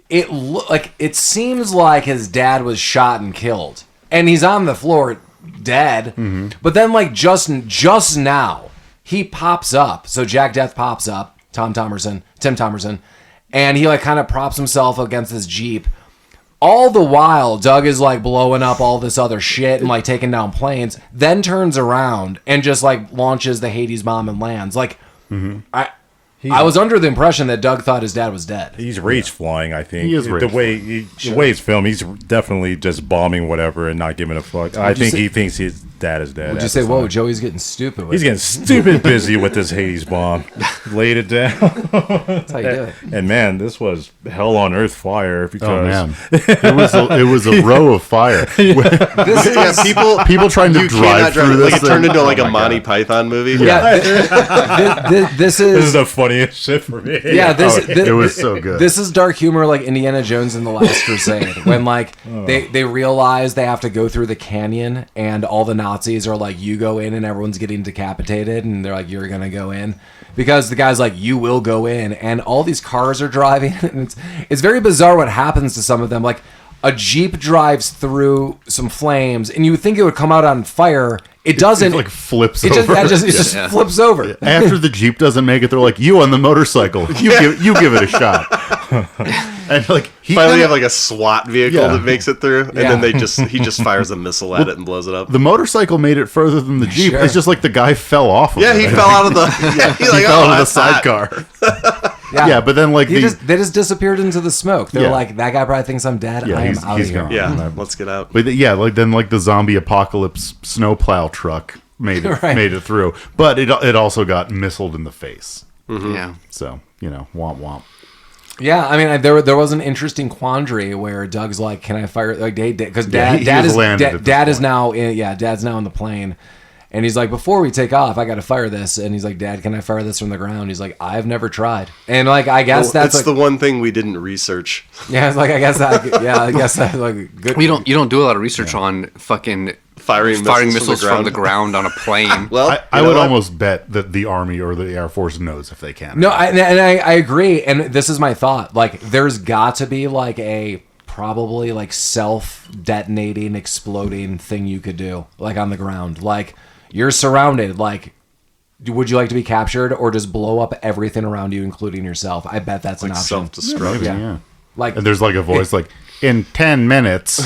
B: it seems like his dad was shot and killed, and he's on the floor dead.
E: Mm-hmm.
B: But then, like just now, he pops up. So Jack Death pops up. Tim Thomerson, and he like kind of props himself against this Jeep. All the while, Doug is like blowing up all this other shit and like taking down planes, then turns around and just like launches the Hades bomb and lands. Like, I was under the impression that Doug thought his dad was dead.
C: He's rage flying, I think.
E: He is
C: the
E: rage
C: way it's filmed, he's definitely just bombing whatever and not giving a fuck. I think he thinks his dad is dead.
B: Would you say, whoa, Joey's getting stupid with
C: He's getting stupid busy with this Hades bomb. Laid it down.
B: That's how you do it.
C: And man, this was hell on earth fire because
E: Oh man, it was a row of fire. People trying to
D: You
E: drive
D: cannot
E: through
D: Like
E: this
D: it turned
E: thing.
D: into like
E: Oh
D: a
E: my
D: Monty
E: God.
D: Python movie.
B: Yeah, this
C: this is
B: is
C: the funniest shit for me.
B: yeah.
E: It was so good.
B: This is dark humor, like Indiana Jones and the Last Crusade, when like they realize they have to go through the canyon, and all the Nazis are like, "You go in," and everyone's getting decapitated, and they're like, "You're gonna go in," because the guy's like, "You will go in," and all these cars are driving, and it's very bizarre what happens to some of them. Like a Jeep drives through some flames, and you would think it would come out on fire. It doesn't.
E: It like flips
B: It
E: over.
B: just flips over.
E: After the Jeep doesn't make it, they're like, "You on the motorcycle, you give it a shot." And like
D: Finally, have like a SWAT vehicle
E: Yeah.
D: that makes it through, and
B: Yeah.
D: then he just fires a missile at it and blows it up.
E: the motorcycle made it further than the Jeep.
B: Sure.
E: It's just like the guy fell off. Of
D: Yeah,
E: it.
D: he fell out of the. Yeah,
E: He fell out of the
D: that's hot."
E: sidecar. Yeah, but then like
B: They just disappeared into the smoke. They're
E: Yeah.
B: like, that guy probably thinks I'm dead.
E: Yeah,
B: I am
E: he's
B: out of here.
E: gone.
D: Yeah, let's get out.
E: But yeah, like then like the zombie apocalypse snowplow truck made it
B: Right.
E: made it through, but it also got missiled in the face.
A: Yeah.
E: So womp womp.
B: Yeah, I mean, there was an interesting quandary where Doug's like, "Can I fire?" Like, because
E: Yeah, he
B: dad
E: has
B: is
E: landed at this
B: dad is
E: point.
B: now in. Yeah, dad's now in the plane, and he's like, "Before we take off, I got to fire this." And he's like, "Dad, can I fire this from the ground?" He's like, "I've never tried." And like, I guess that's
D: It's
B: like,
D: the one thing we didn't research.
B: yeah, it's like I guess that's like good.
A: You don't do a lot of research on fucking
D: Firing
A: missiles from the ground on a plane.
D: Well,
E: I
D: you know
E: would
D: what?
E: almost bet that the Army or the Air Force knows if they can.
B: No, I agree, and this is my thought. Like, there's got to be like a probably like self-detonating, exploding thing you could do, like on the ground. Like, you're surrounded. Like, would you like to be captured or just blow up everything around you, including yourself? I bet that's an
D: Like
B: option.
D: self-destruct.
E: Yeah.
B: Like,
E: And there's like a voice like, in 10 minutes.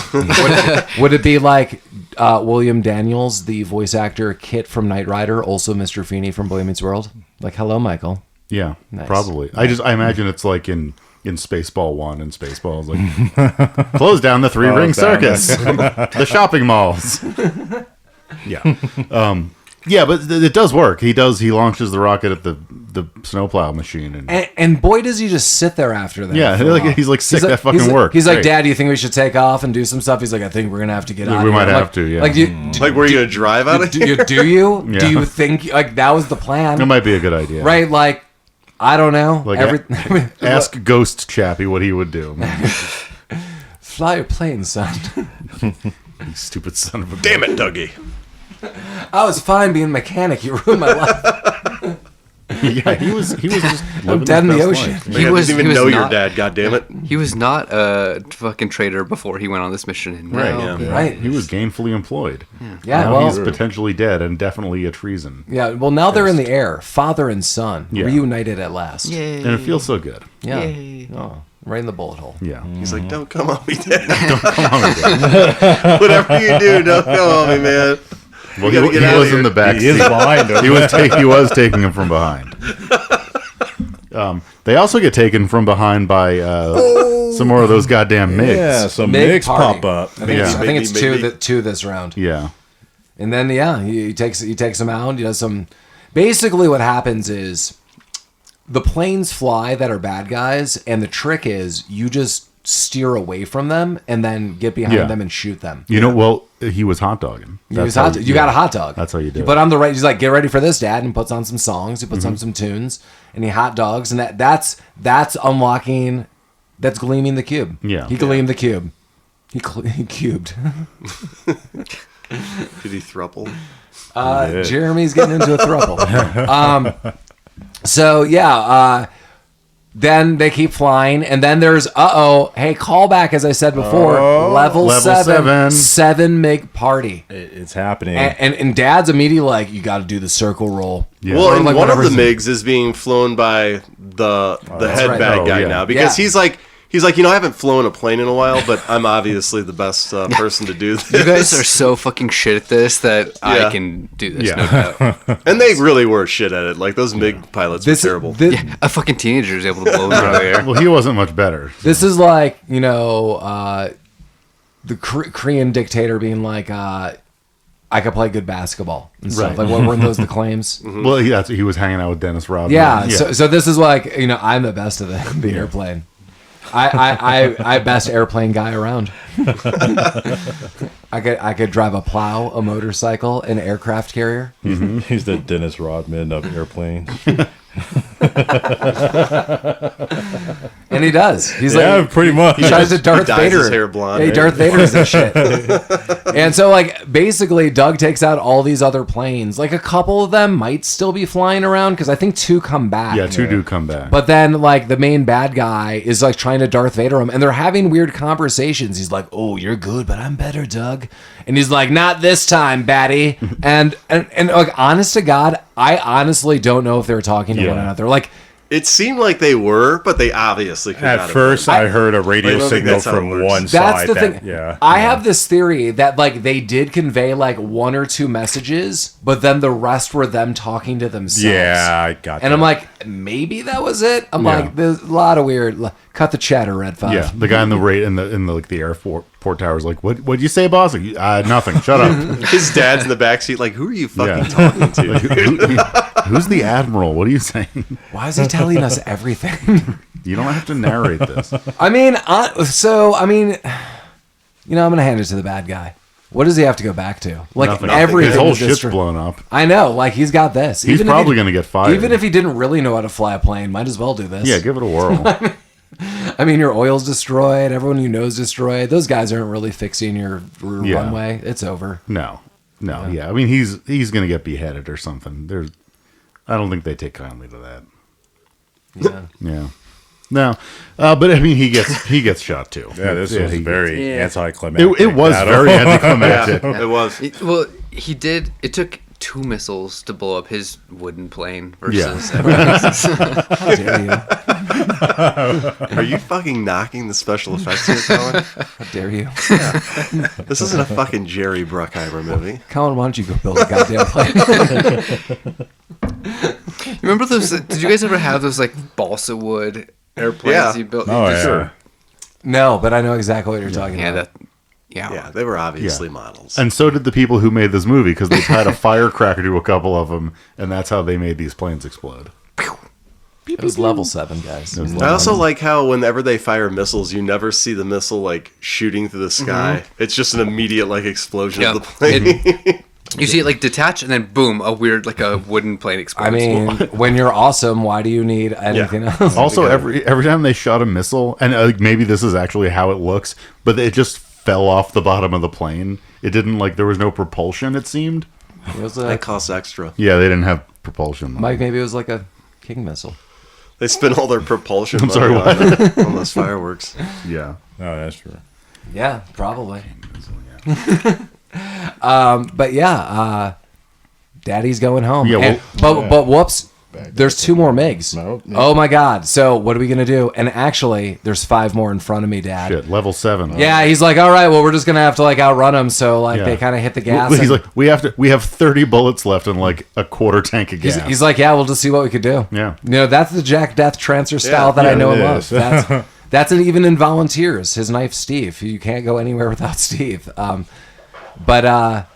B: would it be like William Daniels, the voice actor Kit from Knight Rider, also Mr. Feeney from Boy Meets World? Like, hello, Michael.
E: Yeah,
B: Nice.
E: probably. I imagine it's like in Spaceball 1 and Spaceballs, like, close down the 3-ring circus, the shopping malls. Yeah. Yeah, but it does work. He launches the rocket at the snowplow machine.
B: And boy, does he just sit there after that.
E: Yeah,
B: for a while.
E: he's like, sick, that fucking
B: he's like,
E: worked.
B: He's like,
E: Great.
B: Dad, do you think we should take off and do some stuff? He's like, I think we're going to have to get out
E: We
B: of
E: might
B: here.
E: have
B: Like-
E: to, yeah.
B: Like,
D: Like, were you going to drive out of
B: do you? Do
E: Yeah.
B: you think, like, that was the plan?
E: That might be a good idea.
B: Right? Like, I don't know.
E: Like, ask Ghost Chappy what he would do.
B: Fly your plane, son.
E: You stupid son of a bitch.
D: Damn it, Dougie.
B: I was fine being a mechanic. You ruined my life.
E: Yeah, he was just living
B: dead in
E: his
B: the
E: best
B: ocean.
E: life.
D: Like, I didn't even know your dad, goddammit.
A: He was not a fucking traitor before he went on this mission. And
E: Right,
A: now-
D: yeah.
B: Right.
E: He was gainfully employed.
B: Yeah,
E: Now
B: well,
E: he's potentially dead and definitely a treason.
B: yeah. Well, now they're in the air, father and son,
E: Yeah.
B: reunited at last.
A: Yay.
E: And it feels so good.
B: Yeah.
A: Yay.
B: Oh, right in the bullet hole.
E: Yeah.
D: He's like, don't come on me, Dad.
E: Come on, dude.
D: Whatever you do, don't come on me, man.
E: Well,
D: gotta
E: he
D: get out of
E: was
D: here.
E: in the back
C: He is
E: seat.
C: behind him.
E: He was taking him from behind. They also get taken from behind by some more of those goddamn MiGs.
C: Yeah, some
B: Mig
C: MiGs
B: party.
C: pop up.
B: I think,
E: Yeah.
B: it's, I think it's
D: Maybe.
B: two this round.
E: Yeah.
B: And then he takes him out. He does some. Basically, what happens is the planes fly that are bad guys, and the trick is you just steer away from them and then get behind
E: Yeah.
B: them and shoot them.
E: You know, well, he was hot dogging.
B: You got a hot dog.
E: That's how you do
B: You
E: it.
B: put on the right. He's like, get ready for this, Dad, and puts on some songs. He puts on some tunes, and he hot dogs, and that's unlocking. That's gleaming the cube.
E: Yeah.
B: He gleamed the cube. He cubed.
D: Did he thruple?
C: Yeah.
B: Jeremy's getting into a throuple. So yeah, then they keep flying, and then there's hey, callback as I said before, level
E: Level
B: 7 MiG party,
C: It's happening.
B: and Dad's immediately like, you got to do the circle roll.
E: Yeah.
D: Well,
B: Or
D: and
B: like
D: one of the
B: whatever's-
D: MiGs is being flown by the head
B: right.
D: bad
E: Oh,
D: guy
E: yeah.
D: now because
B: Yeah.
D: he's like, I haven't flown a plane in a while, but I'm obviously the best person to do this.
A: You guys are so fucking shit at this that
D: Yeah.
A: I can do this,
E: Yeah.
A: no doubt.
D: And they really were shit at it. Like those MiG pilots were terrible.
A: Yeah, a fucking teenager is able to blow them out of the air.
E: Well, he wasn't much better.
B: This is like, the Korean dictator being like, I could play good basketball and stuff.
E: Right.
B: Like, what were those the claims?
E: Well, he was hanging out with Dennis Rodman.
B: Yeah. So this is like, I'm the best of the airplane. I best airplane guy around. I could drive a plow, a motorcycle, an aircraft carrier.
C: He's the Dennis Rodman of airplanes.
B: And he does. He's
C: Yeah,
B: like,
C: pretty much.
B: he tries to Darth
D: dyes
B: Vader.
D: his hair blonde.
B: Yeah, Darth Vader's and shit. And so, like, basically, Doug takes out all these other planes. Like, a couple of them might still be flying around because I think 2 come back.
E: Yeah, two do come back.
B: But then, like, the main bad guy is, like, trying to Darth Vader him, and they're having weird conversations. He's like, oh, you're good, but I'm better, Doug. And he's like, not this time, baddie. and like, honest to God, I honestly don't know if they were talking to one
E: Yeah.
B: another. Like,
D: It seemed like they were, but they obviously could not
C: At
D: have
C: first,
D: been.
C: I heard a radio
D: I don't think
C: signal
D: that's how it
C: from
D: works.
C: one
B: that's
C: side.
B: the thing.
C: Yeah.
B: I have this theory that, like, they did convey, like, 1 or 2 messages, but then the rest were them talking to themselves.
C: Yeah, I got that.
B: And I'm like, maybe that was it. I'm
E: Yeah.
B: like, there's a lot of weird. Cut the chatter, Red 5.
E: Yeah, the guy in the like the airport tower is like, "What'd you say, boss?" Like, nothing. Shut up.
D: His dad's in the backseat, like, who are you fucking
E: Yeah.
D: talking to?
E: Who's the admiral? What are you saying?
B: Why is he telling us everything?
E: You don't have to narrate this.
B: I mean, I'm going to hand it to the bad guy. What does he have to go back to? Like,
E: Nothing.
B: everything.
E: His whole
B: is
E: ship's
B: destroyed.
E: blown up.
B: I know. Like, he's got this.
E: He's
B: Even if
E: probably
B: he-
E: going to get fired.
B: Even if he didn't really know how to fly a plane, might as well do this.
E: Yeah, give it a whirl.
B: I mean, your oil's destroyed. Everyone you know is destroyed. Those guys aren't really fixing your
E: Yeah.
B: runway. It's over.
E: No. Yeah. I mean, he's going to get beheaded or something. I don't think they take kindly to that.
B: Yeah.
E: Yeah. No, but I mean, he gets shot too.
C: Yeah, this was very
A: Yeah.
C: anticlimactic.
E: It was
C: battle.
E: very anticlimactic.
D: It was.
A: Well, he did. It took 2 missiles to blow up his wooden plane versus
B: How dare you?
D: Are you fucking knocking the special effects here, Colin?
B: How dare you?
D: This isn't a fucking Jerry Bruckheimer movie.
B: Colin, why don't you go build a goddamn plane?
A: Remember those? Did you guys ever have those like balsa wood airplanes
D: Yeah.
A: you built?
C: Oh,
A: you just-
C: yeah.
B: No, but I know exactly what you're talking
A: Yeah,
B: about.
D: Yeah, they were obviously models.
E: And so did the people who made this movie, because they tied a firecracker to a couple of them, and that's how they made these planes explode.
B: It was level 7, guys.
E: It was
D: I also like how whenever they fire missiles, you never see the missile like shooting through the sky. It's just an immediate like explosion
A: Yeah.
D: of the plane.
A: You see it like detach and then boom, a weird like a wooden plane explodes.
B: I mean, when you're awesome, why do you need anything else?
E: Also, every time they shot a missile, and maybe this is actually how it looks, but it just fell off the bottom of the plane. It didn't there was no propulsion, it seemed.
B: It was
D: That costs extra.
E: Yeah, they didn't have propulsion.
B: Mike, maybe it was like a King missile.
D: They spend all their propulsion money
E: sorry,
D: on those fireworks.
E: Yeah.
C: Oh, that's true.
B: Yeah, probably. But yeah, Daddy's going home.
E: Yeah,
B: And- but whoops, there's 2 more MiGs.
C: No, no.
B: Oh my God! So what are we gonna do? And actually, there's 5 more in front of me, Dad.
E: Shit, level 7.
B: Yeah, he's like, all right, well, we're just gonna have to like outrun them. So like
E: Yeah.
B: they kind of hit the gas.
E: He's
B: and-
E: like, we have 30 bullets left and like a quarter tank of gas.
B: He's like, yeah, we'll just see what we could do.
E: Yeah.
B: You know, that's the Jack Death transfer style
D: Yeah,
B: that I
C: yeah,
B: know
C: it
B: and love.
C: is.
B: That's even in Volunteers. His knife's Steve. You can't go anywhere without Steve. But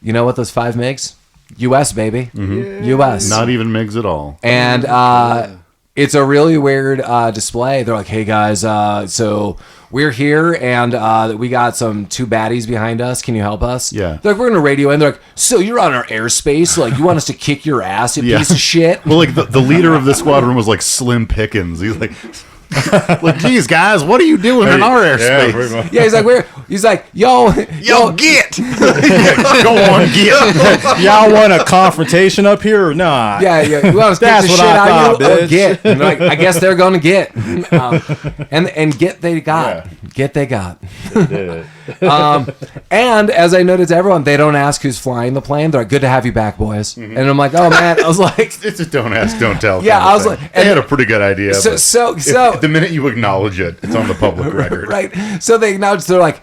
B: you know what? Those 5 MiGs, U.S. baby, U.S.
E: Not even MiGs at all.
B: And it's a really weird display. They're like, hey guys, so we're here and we got some 2 baddies behind us. Can you help us?
E: Yeah.
B: They're like, we're gonna radio in. They're like, so you're on our airspace? Like, you want us to kick your ass, you
E: Yeah.
B: piece of shit?
E: Well, like the leader of this squadron was like Slim Pickens. He's like, geez, guys, what are you doing in our
C: Yeah,
E: airspace?
C: pretty much.
B: Yeah, he's like, yo,
D: Get!
E: Go on, get.
C: Y'all want a confrontation up here or not?
B: yeah, you want to kick
C: That's
B: the
C: what
B: shit
C: I
B: out
C: thought,
B: of you? Or
C: bitch.
B: get? And they're like, I guess they're gonna get. And get they got.
C: Yeah.
B: Get they got.
C: Yeah.
B: And as I noted to everyone, they don't ask who's flying the plane. They're like, good to have you back, boys. And I'm like, oh man, I was like,
E: It's a don't ask, don't tell.
B: Yeah,
E: kind of
B: I was
E: thing.
B: like-
E: they had a pretty good idea.
B: so
E: but
B: so
E: the minute you acknowledge it, it's on the public record.
B: right. So they acknowledge. They're like,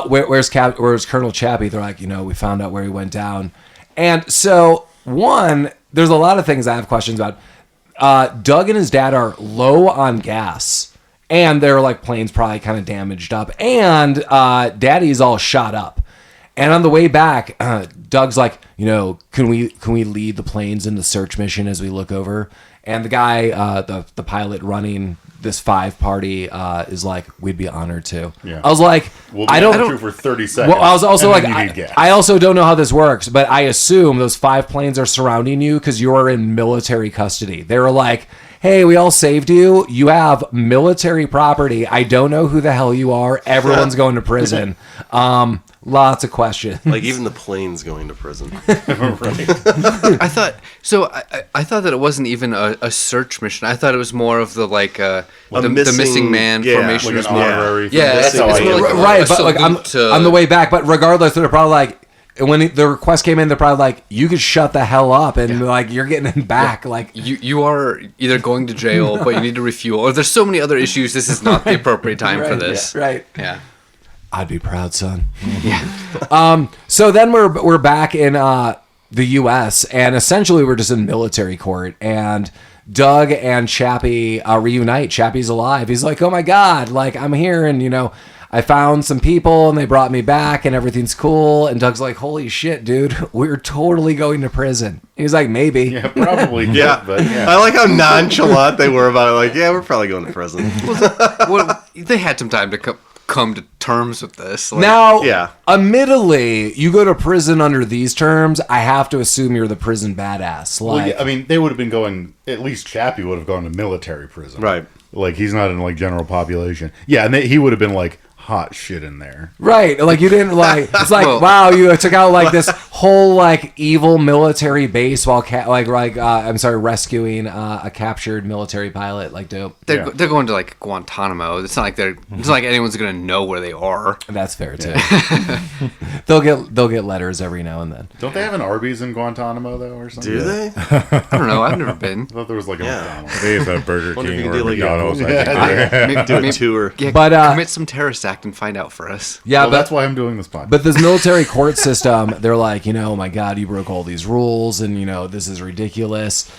B: where's Colonel Chappy? They're like, we found out where he went down. And so there's a lot of things I have questions about. Doug and his dad are low on gas, and their like plane's probably kind of damaged up, and Daddy's all shot up. And on the way back, Doug's like, can we lead the planes in the search mission as we look over? And the guy, the pilot running this 5 party, is like, we'd be honored to.
E: Yeah.
B: I was like,
E: We'll be
B: I
E: on
B: don't.
E: you for 30 seconds.
B: Well, I was also
E: and
B: like,
E: then you need gas.
B: I also don't know how this works, but I assume those 5 planes are surrounding you because you are in military custody. They were like, hey, we all saved you. You have military property. I don't know who the hell you are. Everyone's going to prison. Lots of questions.
D: Like even the plane's going to prison.
A: I thought so. I thought that it wasn't even a search mission. I thought it was more of the like the missing man
D: yeah,
A: formation.
E: like
A: was
E: an
A: more,
E: honorary.
A: yeah,
D: That's how
A: it's
D: I
A: more
D: am.
A: like
B: Right,
A: a
B: but like
A: salute
B: on the way back, but regardless, they're probably like, when the request came in, they're probably like, you could shut the hell up, and like you're getting it back. Like,
A: You are either going to jail, but you need to refuel, or there's so many other issues. This is not the appropriate time for this.
B: right?
A: Yeah.
B: I'd be proud, son. Yeah. So then we're back in the U.S. and essentially we're just in military court, and Doug and Chappy reunite. Chappy's alive. He's like, oh my God, like I'm here, and I found some people and they brought me back and everything's cool. And Doug's like, holy shit, dude, we're totally going to prison. He's like, maybe.
E: Yeah, probably.
D: Yeah.
E: But yeah.
D: I like how nonchalant they were about it. Like, yeah, we're probably going to prison.
A: Well, they had some time to come to terms with this. Like,
B: Now,
D: Yeah.
B: admittedly, you go to prison under these terms, I have to assume you're the prison badass.
E: Well,
B: Like,
E: yeah, I mean, they would have been going. At least Chappy would have gone to military prison,
D: Right.
E: Like he's not in like general population. Yeah, and he would have been like hot shit in there.
B: right? Like you didn't like. It's like,
A: Well-
B: wow, you took out like this whole like evil military base while rescuing a captured military pilot. Like dope.
A: They're going to like Guantanamo. It's not like anyone's gonna know where they are.
B: That's fair too. They'll get letters every now and then.
E: Don't they have an Arby's in Guantanamo though, or something?
D: Do they?
A: I don't know. I've never been.
E: I thought there was like a McDonald's.
C: They have that Burger
D: Wonder if
C: King
D: you
C: or
D: can do, like,
C: McDonald's.
A: Maybe
D: Do a tour.
A: Yeah,
B: But,
A: commit some terrorist act and find out for us.
B: Yeah,
E: Well,
B: but
E: that's why I'm doing this podcast.
B: But this military court system, they're like, oh my God, you broke all these rules and, this is ridiculous.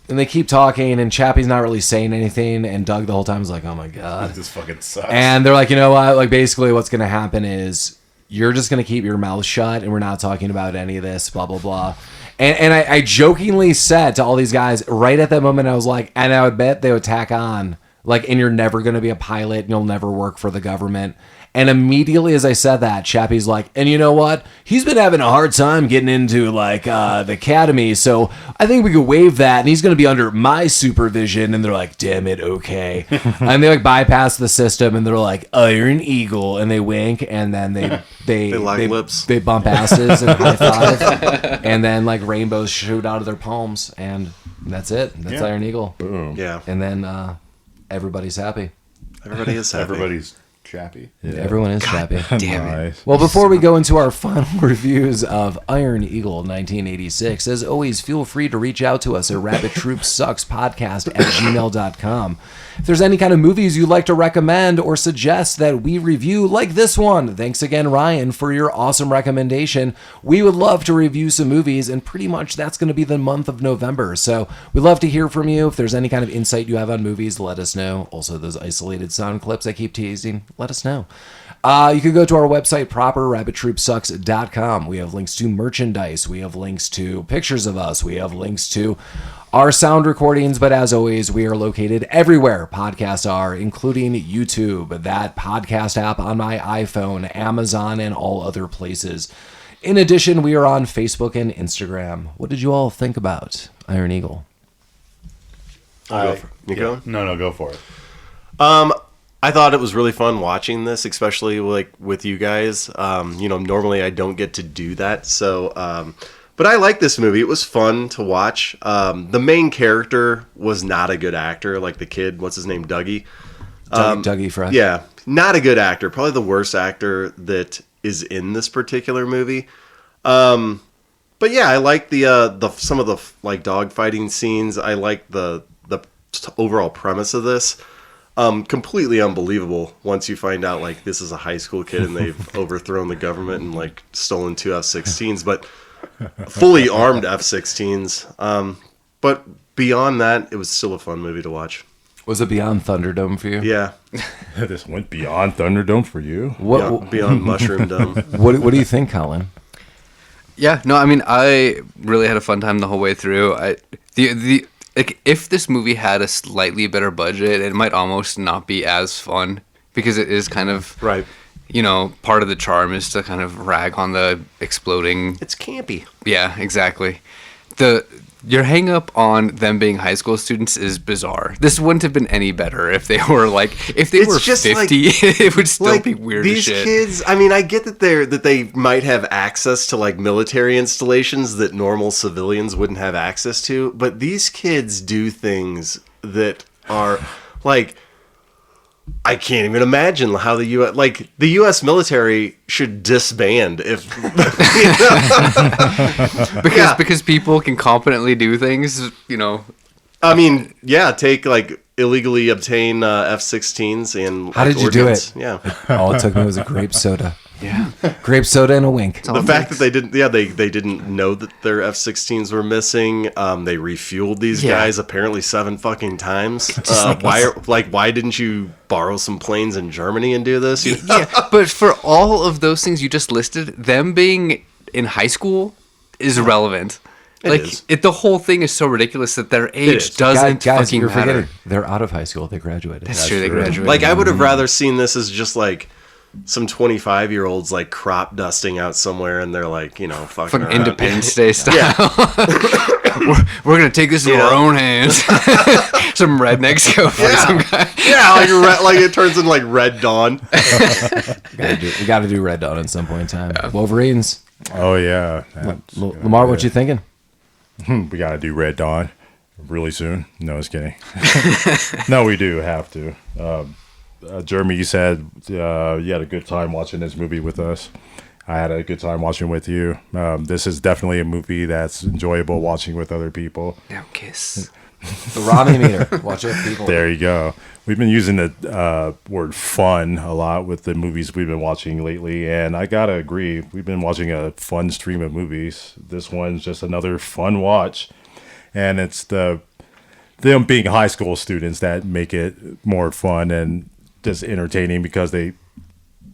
B: And they keep talking and Chappie's not really saying anything. And Doug the whole time is like, oh my God.
E: This fucking sucks.
B: And they're like, you know what? Like basically what's going to happen is you're just going to keep your mouth shut and we're not talking about any of this, blah, blah, blah. And I jokingly said to all these guys right at that moment, I was like, and I would bet they would tack on, like, and you're never going to be a pilot and you'll never work for the government. And immediately as I said that, Chappie's like, and you know what? He's been having a hard time getting into like the academy, so I think we could waive that, and he's going to be under my supervision. And they're like, damn it, okay. And they like bypass the system, and they're like, Iron Eagle, and they wink, and then they
D: lock lips.
B: They bump asses and high five, and then like rainbows shoot out of their palms, and that's it. That's Iron Eagle.
C: Boom.
D: Yeah.
B: And then everybody's happy.
D: Everybody is happy.
E: Everybody's Chappy.
B: Yeah. Everyone is happy.
A: Damn it.
C: Nice.
B: Well, before we go into our final reviews of Iron Eagle 1986, as always, feel free to reach out to us at rabbittroopsuckspodcast@gmail.com. If there's any kind of movies you'd like to recommend or suggest that we review, like this one, thanks again, Ryan, for your awesome recommendation. We would love to review some movies, and pretty much that's going to be the month of November. So we'd love to hear from you. If there's any kind of insight you have on movies, let us know. Also, those isolated sound clips I keep teasing, let us know. You can go to our website, proper, rabbittroopsucks.com. We have links to merchandise. We have links to pictures of us. We have links to our sound recordings. But as always, we are located everywhere podcasts are, including YouTube, that podcast app on my iPhone, Amazon, and all other places. In addition, we are on Facebook and Instagram. What did you all think about Iron Eagle?
D: Nico?
E: No, go for it.
D: I thought it was really fun watching this, especially like with you guys. Normally I don't get to do that, so but I like this movie. It was fun to watch. The main character was not a good actor, like the kid. What's his name? Dougie.
B: Dougie Fresh.
D: Yeah, not a good actor. Probably the worst actor that is in this particular movie. But yeah, I like the some of the like dog fighting scenes. I like the overall premise of this. Completely unbelievable once you find out like this is a high school kid and they've overthrown the government and like stolen 2 F-16s, but fully armed F-16s. But beyond that, it was still a fun movie to watch.
B: Was it beyond Thunderdome for you?
D: Yeah.
C: This went beyond Thunderdome for you.
D: Beyond Mushroom Dome.
B: What do you think, Collin?
A: Yeah, no, I mean, I really had a fun time the whole way through. Like, if this movie had a slightly better budget, it might almost not be as fun because it is kind of
D: Right.
A: Part of the charm is to kind of rag on the exploding.
D: It's campy.
A: Yeah, exactly. Your hang up on them being high school students is bizarre. This wouldn't have been any better if they were were
D: just
A: 50.
D: like-
A: It would still be weird as
D: These
A: shit.
D: kids, I mean, I get that they might have access to like military installations that normal civilians wouldn't have access to, but these kids do things that are like I can't even imagine how the U.S. military should disband if
A: because people can competently do things,
D: I mean, yeah, take like illegally obtain F-16s and
B: How did you do
D: ordnance.
B: it?
D: Yeah,
B: All it took me was a grape soda.
A: Yeah.
B: Grape soda and a wink.
D: the fact that they didn't, they didn't know that their F-16s were missing. They refueled these guys apparently 7 fucking times. Why didn't you borrow some planes in Germany and do this?
A: Yeah, but for all of those things you just listed, them being in high school is irrelevant.
D: is.
A: The whole thing is so ridiculous that their age
D: is.
A: doesn't
B: Guys,
A: fucking
B: you're
A: matter.
B: forgetting. They're out of high school. They graduated.
A: That's true. They graduated.
D: Like, I would have rather seen this as just like some 25-year-olds like crop dusting out somewhere, and they're like, fucking
A: Fucking
D: around.
A: Independence Day style.
D: Yeah.
A: we're gonna take this into our own hands. Some rednecks go fight some guy.
D: Yeah, like it turns into like Red Dawn.
B: We got to do Red Dawn at some point in time. Wolverines.
C: Oh yeah,
B: Lamar, what you thinking?
C: we got to do Red Dawn really soon. No, just kidding. No, we do have to. Jeremy, you said you had a good time watching this movie with us. I had a good time watching with you. This is definitely a movie that's enjoyable watching with other people.
A: Now kiss.
B: The Romney meter. Watch it, people.
C: There you go. We've been using the word fun a lot with the movies we've been watching lately, and I gotta agree. We've been watching a fun stream of movies. This one's just another fun watch, and it's them being high school students that make it more fun and just entertaining because the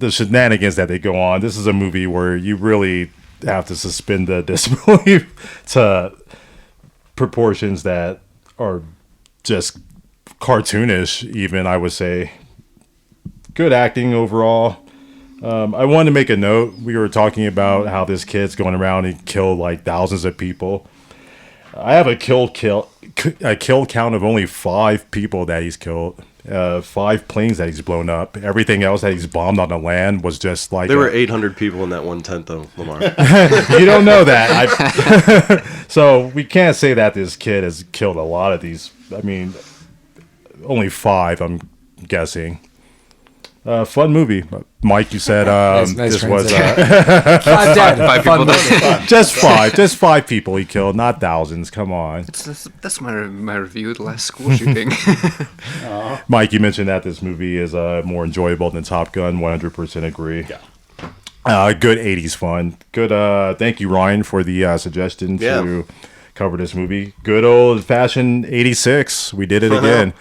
C: shenanigans that they go on. This is a movie where you really have to suspend the disbelief to proportions that are just cartoonish, even, I would say. Good acting overall. I wanted to make a note. We were talking about how this kid's going around and killed like thousands of people. I have a kill count of only 5 people that he's killed. 5 planes that he's blown up. Everything else that he's bombed on the land was just like...
D: There were 800 people in that 1/10, though, Lamar.
C: You don't know that. So we can't say that this kid has killed a lot of these. I mean, only 5, I'm guessing. Fun movie. Mike, you said
B: nice
C: this was...
B: 5 dead.
A: 5 people dead.
C: just 5. Just 5 people he killed, not thousands. Come on.
A: That's my review of the last school shooting.
C: Mike, you mentioned that this movie is more enjoyable than Top Gun. 100% agree. Yeah. Good 80s fun. Good. Thank you, Ryan, for the suggestion to cover this movie. Good old-fashioned 86. We did it again.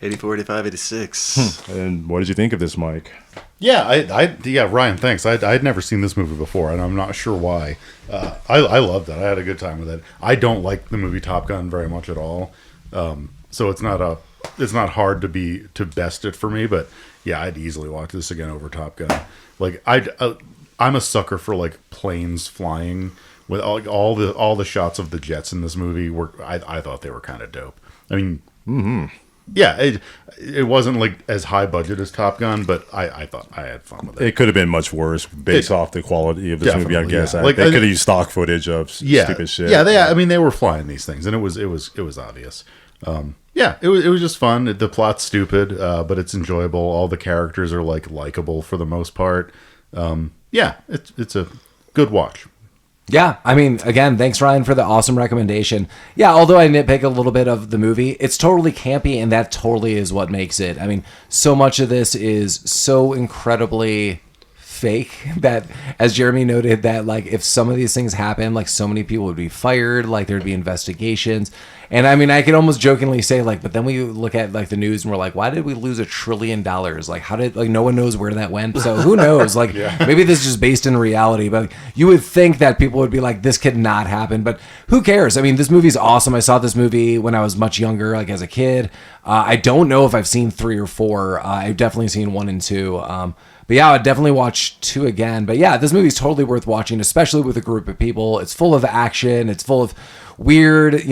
D: 84, 85, 86.
C: And what did you think of this, Mike?
E: Yeah, Ryan, thanks. I'd never seen this movie before, and I'm not sure why. I loved it. I had a good time with it. I don't like the movie Top Gun very much at all, so it's not hard to best it for me. But yeah, I'd easily watch this again over Top Gun. Like I'm a sucker for like planes flying. With all the shots of the jets in this movie I thought they were kind of dope. I mean. Yeah, it wasn't like as high budget as Top Gun, but I thought I had fun with it.
C: It could have been much worse based off the quality of this movie, I guess.
E: Yeah.
C: They could have used stock footage of stupid shit.
E: Yeah, they were flying these things, and it was obvious. It was just fun. The plot's stupid, but it's enjoyable. All the characters are likable for the most part. It's a good watch.
B: Yeah, I mean, again, thanks, Ryan, for the awesome recommendation. Yeah, although I nitpick a little bit of the movie, it's totally campy, and that totally is what makes it. I mean, so much of this is so incredibly fake that, as Jeremy noted, that like if some of these things happen, like so many people would be fired, like there'd be investigations. And I mean, I could almost jokingly say like, but then we look at like the news and we're like, why did we lose $1 trillion? Like, how did, like, no one knows where that went. So who knows? Like, maybe this is just based in reality, but you would think that people would be like, this could not happen, but who cares? I mean, this movie's awesome. I saw this movie when I was much younger, like as a kid. I don't know if I've seen 3 or 4. I've definitely seen 1 and 2. But yeah, I'd definitely watch 2 again. But yeah, this movie's totally worth watching, especially with a group of people. It's full of action. It's full of weird,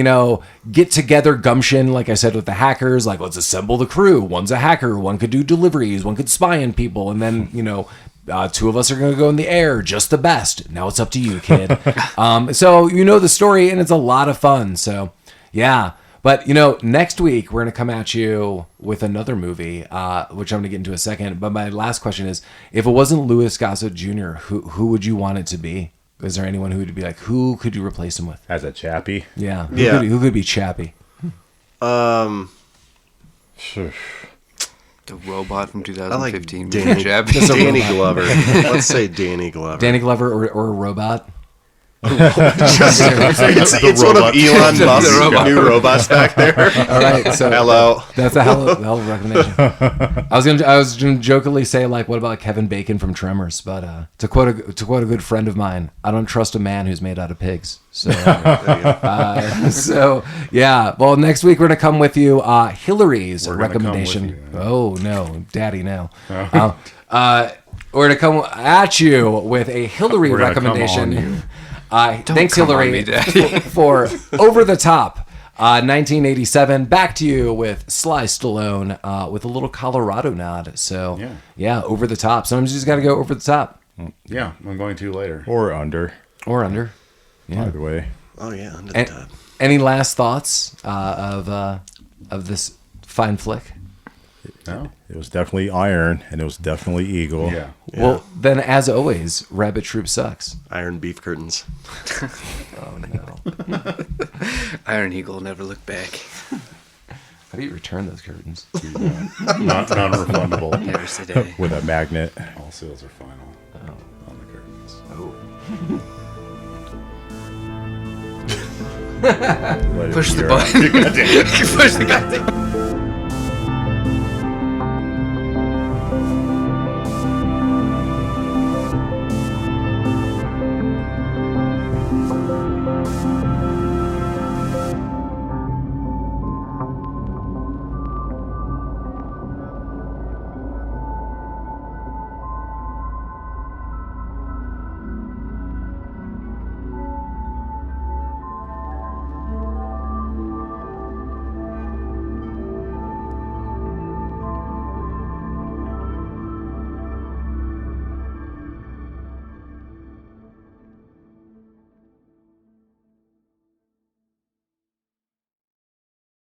B: get together gumption, like I said, with the hackers. Like, let's assemble the crew. One's a hacker. One could do deliveries. One could spy on people. And then, 2 of us are going to go in the air. Just the best. Now it's up to you, kid. So you know the story, and it's a lot of fun. So, yeah. But, next week, we're going to come at you with another movie, which I'm going to get into in a second. But my last question is, if it wasn't Louis Gossett Jr., who would you want it to be? Is there anyone who would be like, who could you replace him with?
C: As a Chappy?
B: Yeah. Who could be Chappy?
A: The robot from 2015.
D: Danny Glover. Let's say Danny Glover.
B: Danny Glover or a robot?
D: It's one of Elon Musk's new robots back there.
B: All right, so
D: hello.
B: That's a hell of a recommendation. I was gonna jokingly say like, what about Kevin Bacon from Tremors? But to quote a good friend of mine, I don't trust a man who's made out of pigs. So yeah. Well, next week we're gonna come with you Hillary's recommendation. Oh no, Daddy, no. We're gonna come at you with a Hillary recommendation. Thanks, Hillary, for Over the Top, 1987. Back to you with Sly Stallone with a little Colorado nod. So, yeah, Over the Top. Sometimes you just got to go over the top.
E: Yeah, I'm going to later.
C: Or under.
B: Or under. Yeah.
C: Either way.
D: Oh yeah, under the tub.
B: Any last thoughts of this fine flick?
E: No?
C: It was definitely Iron, and it was definitely Eagle.
E: Yeah.
B: Well, then, as always, Rabbit Troop sucks.
D: Iron beef curtains.
B: Oh, no.
A: Iron Eagle never look back.
B: How do you return those curtains?
E: Non-refundable.
A: Never say die.
C: With a magnet.
E: All sales are final on the curtains.
B: Oh.
C: Let it
A: Push
C: be
A: the
C: your-
A: button. Push the goddamn.